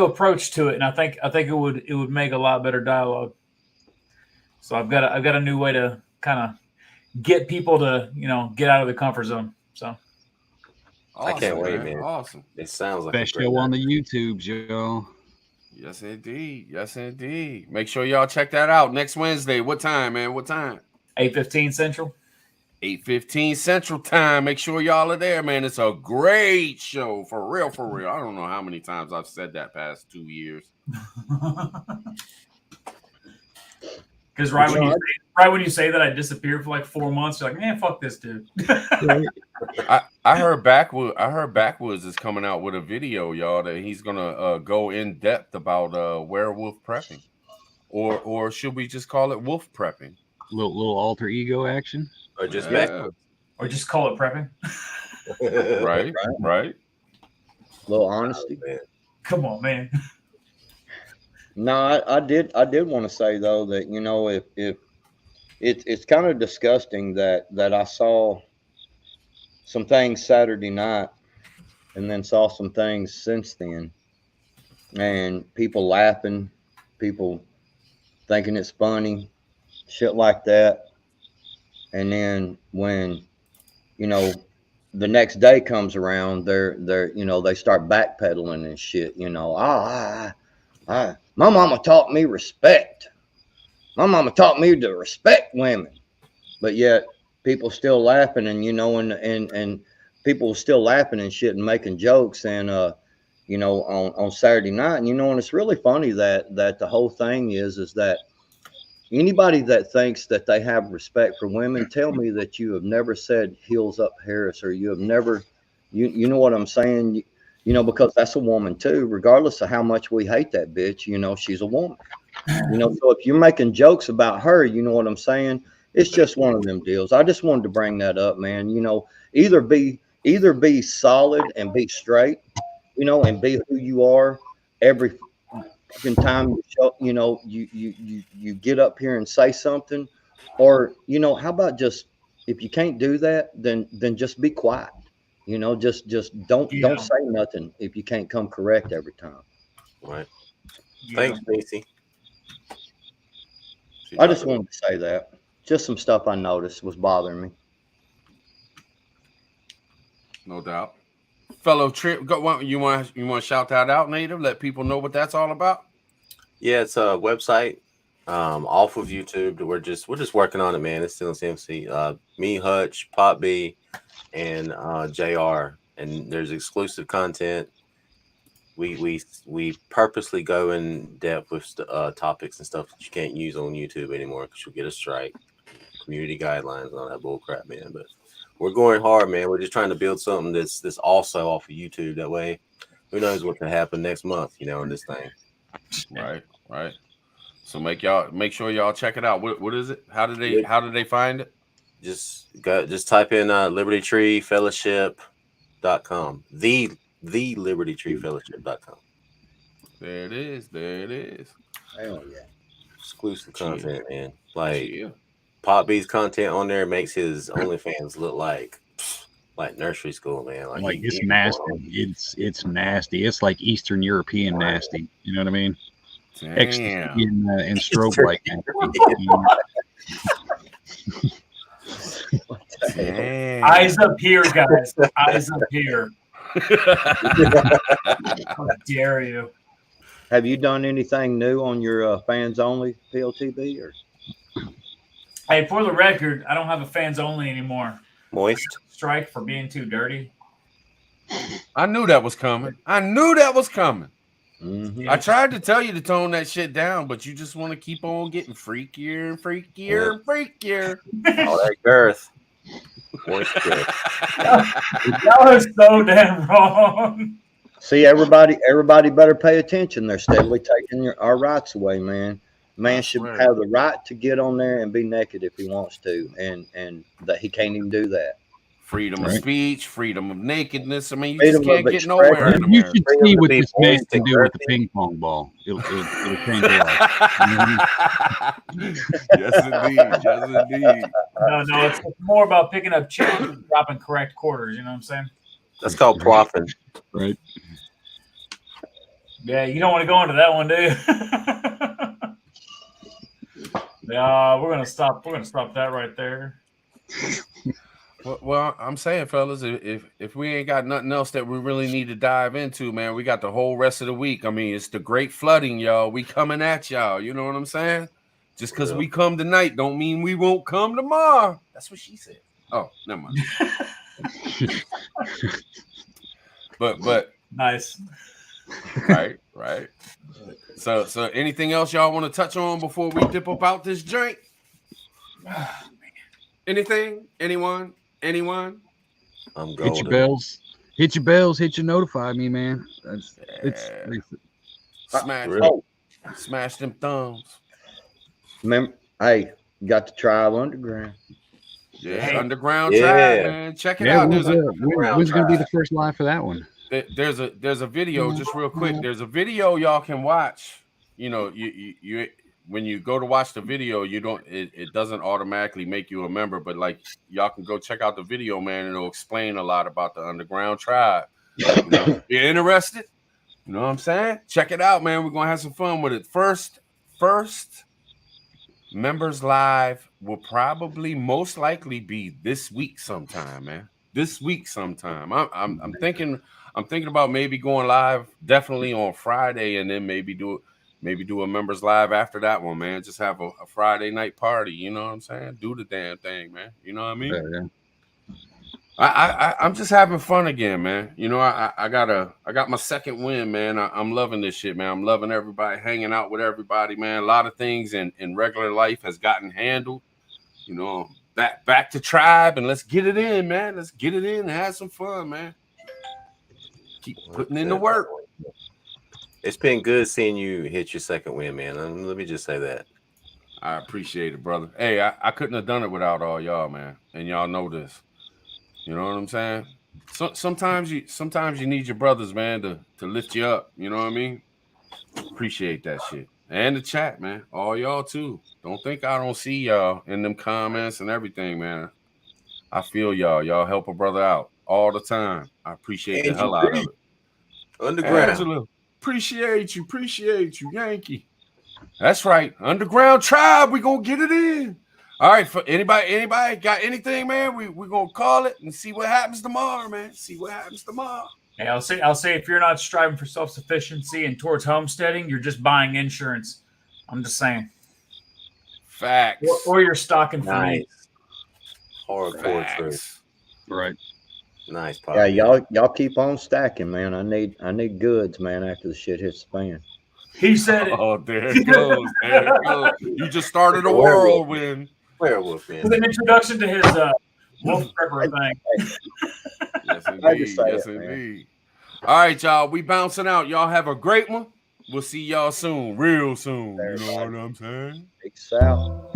approach to it, and I think it would make a lot better dialogue. So I've got a new way to kind of get people to get out of the comfort zone. So I can't wait, man. Awesome. It sounds like Best show on the YouTubes, yo. Yes, indeed. Yes, indeed. Make sure y'all check that out next Wednesday. What time, man? What time? 8:15 Central. 8:15 Central Time. Make sure y'all are there, man. It's a great show. For real, for real. I don't know how many times I've said that past 2 years. Because right when you say that, I disappeared for like 4 months. You're like, man, fuck this dude. I heard Backwoods is coming out with a video, y'all, that he's gonna go in depth about werewolf prepping, or should we just call it wolf prepping? Little alter ego action, or just or just call it prepping. Right. Little honesty. Man. Come on, man. No, I did want to say though that if it's kind of disgusting that I saw some things Saturday night and then saw some things since then, and people laughing, people thinking it's funny, shit like that, and then when the next day comes around, they start backpedaling and shit. My mama taught me respect. My mama taught me to respect women, but yet people still laughing and people still laughing and shit and making jokes and on Saturday night. And and it's really funny that the whole thing is that anybody that thinks that they have respect for women, tell me that you have never said heels up Harris, or you have never, you know what I'm saying? Because that's a woman too, regardless of how much we hate that bitch, she's a woman. So if you're making jokes about her, you know what I'm saying? It's just one of them deals. I just wanted to bring that up, man. Either be solid and be straight, and be who you are every fucking time you show, you get up here and say something, or how about just, if you can't do that, then just be quiet. Just don't say nothing if you can't come correct every time. Right. Thanks, Macy. I just wanted to say that. Just some stuff I noticed was bothering me. No doubt. Fellow trip, you want to shout that out, Native? Let people know what that's all about. Yeah, it's a website off of YouTube. We're just working on it, man. It's still in CMC. Me, Hutch, Pop B, and JR, and there's exclusive content. We purposely go in depth with topics and stuff that you can't use on YouTube anymore because you'll get a strike, community guidelines, and all that bull crap, man. But we're going hard, man. We're just trying to build something that's also off of YouTube. That way, who knows what could happen next month, in this thing. Right. So make sure y'all check it out. What is it? How did they find it? Just type in libertytreefellowship.com. The libertytreefellowship.com. There it is. Hell yeah. Exclusive content, man. Pop B's content on there makes his OnlyFans look like nursery school, man. Like it's nasty. It's nasty. It's like Eastern European nasty. You know what I mean? Damn. And strobe like Damn. Eyes up here, guys. Eyes up here. How dare you? Have you done anything new on your fans only PLTB? Or? Hey, for the record, I don't have a fans only anymore. Moist. Strike for being too dirty. I knew that was coming. Mm-hmm. I tried to tell you to tone that shit down, but you just want to keep on getting freakier and freakier and freakier. All that girth. Moist girth. Y'all are so damn wrong. See, everybody better pay attention. They're steadily taking our rights away, man. Man should have the right to get on there and be naked if he wants to, and that he can't even do that. freedom of Right. speech, freedom of nakedness. I mean, you Freedom just can't of get nowhere in You America. should Freedom see to what be this man born can to do with the earthy. ping pong ball. It'll change your life. You know what I mean? Yes, indeed. Yes, indeed. No, it's more about picking up change and dropping correct quarters. You know what I'm saying? That's called plopping. Right. Yeah, you don't want to go into that one, do you? Yeah, we're gonna stop. We're gonna stop that right there. Well, I'm saying, fellas, if we ain't got nothing else that we really need to dive into, man, we got the whole rest of the week. I mean, it's the great flooding, y'all. We coming at y'all. You know what I'm saying? Just because we come tonight don't mean we won't come tomorrow. That's what she said. Oh, never mind. but Nice. right. So anything else y'all want to touch on before we dip up out this joint? Anything? Anyone? I'm Hit your golden. bells. Hit your bells. Hit your notify me, man. Smash them thumbs. Remember, hey, got the Tribe Underground. Yeah, Hey. Underground Yeah. Tribe, man. Check it out. When's going to be the first live for that one? There's a video, just real quick. There's a video y'all can watch. You know, you when you go to watch the video, it doesn't automatically make you a member, but like y'all can go check out the video, man, and it'll explain a lot about the Underground Tribe. You know, you interested? You know what I'm saying? Check it out, man. We're gonna have some fun with it. First members live will probably most likely be this week sometime, man. This week sometime. I'm thinking about maybe going live definitely on Friday, and then maybe do a members live after that one, man. Just have a Friday night party, you know what I'm saying? Do the damn thing, man. You know what I mean? Yeah. I'm just having fun again, man. You know, I got my second win, man. I'm loving this shit, man. I'm loving everybody, hanging out with everybody, man. A lot of things in regular life has gotten handled. You know, back to Tribe, and let's get it in, man. Let's get it in and have some fun, man. Keep putting in the work. It's been good seeing you hit your second win, man. Let me just say that. I appreciate it, brother. Hey, I couldn't have done it without all y'all, man. And y'all know this. You know what I'm saying? So sometimes you need your brothers, man, to lift you up. You know what I mean? Appreciate that shit. And the chat, man. All y'all too. Don't think I don't see y'all in them comments and everything, man. I feel y'all. Y'all help a brother out all the time. I appreciate the hell out of it. Underground. Angela, appreciate you, Yankee. That's right. Underground Tribe, we gonna get it in. All right, for anybody got anything, man? We're gonna call it and see what happens tomorrow, man. See what happens tomorrow. Hey, I'll say if you're not striving for self-sufficiency and towards homesteading, you're just buying insurance. I'm just saying. Facts. Or you're stocking for me. Nice. Hardcore truth. Right. Nice. Pop. Yeah, y'all keep on stacking, man. I need goods, man. After the shit hits the fan. He said it. Oh, there it goes. There it goes. You just started a whirlwind. Werewolf, man. With an introduction to his wolf prepper thing. Yes, I just say Yes, it, man. indeed. All right, y'all. We bouncing out. Y'all have a great one. We'll see y'all soon. Real soon. You know what I'm saying? Peace out.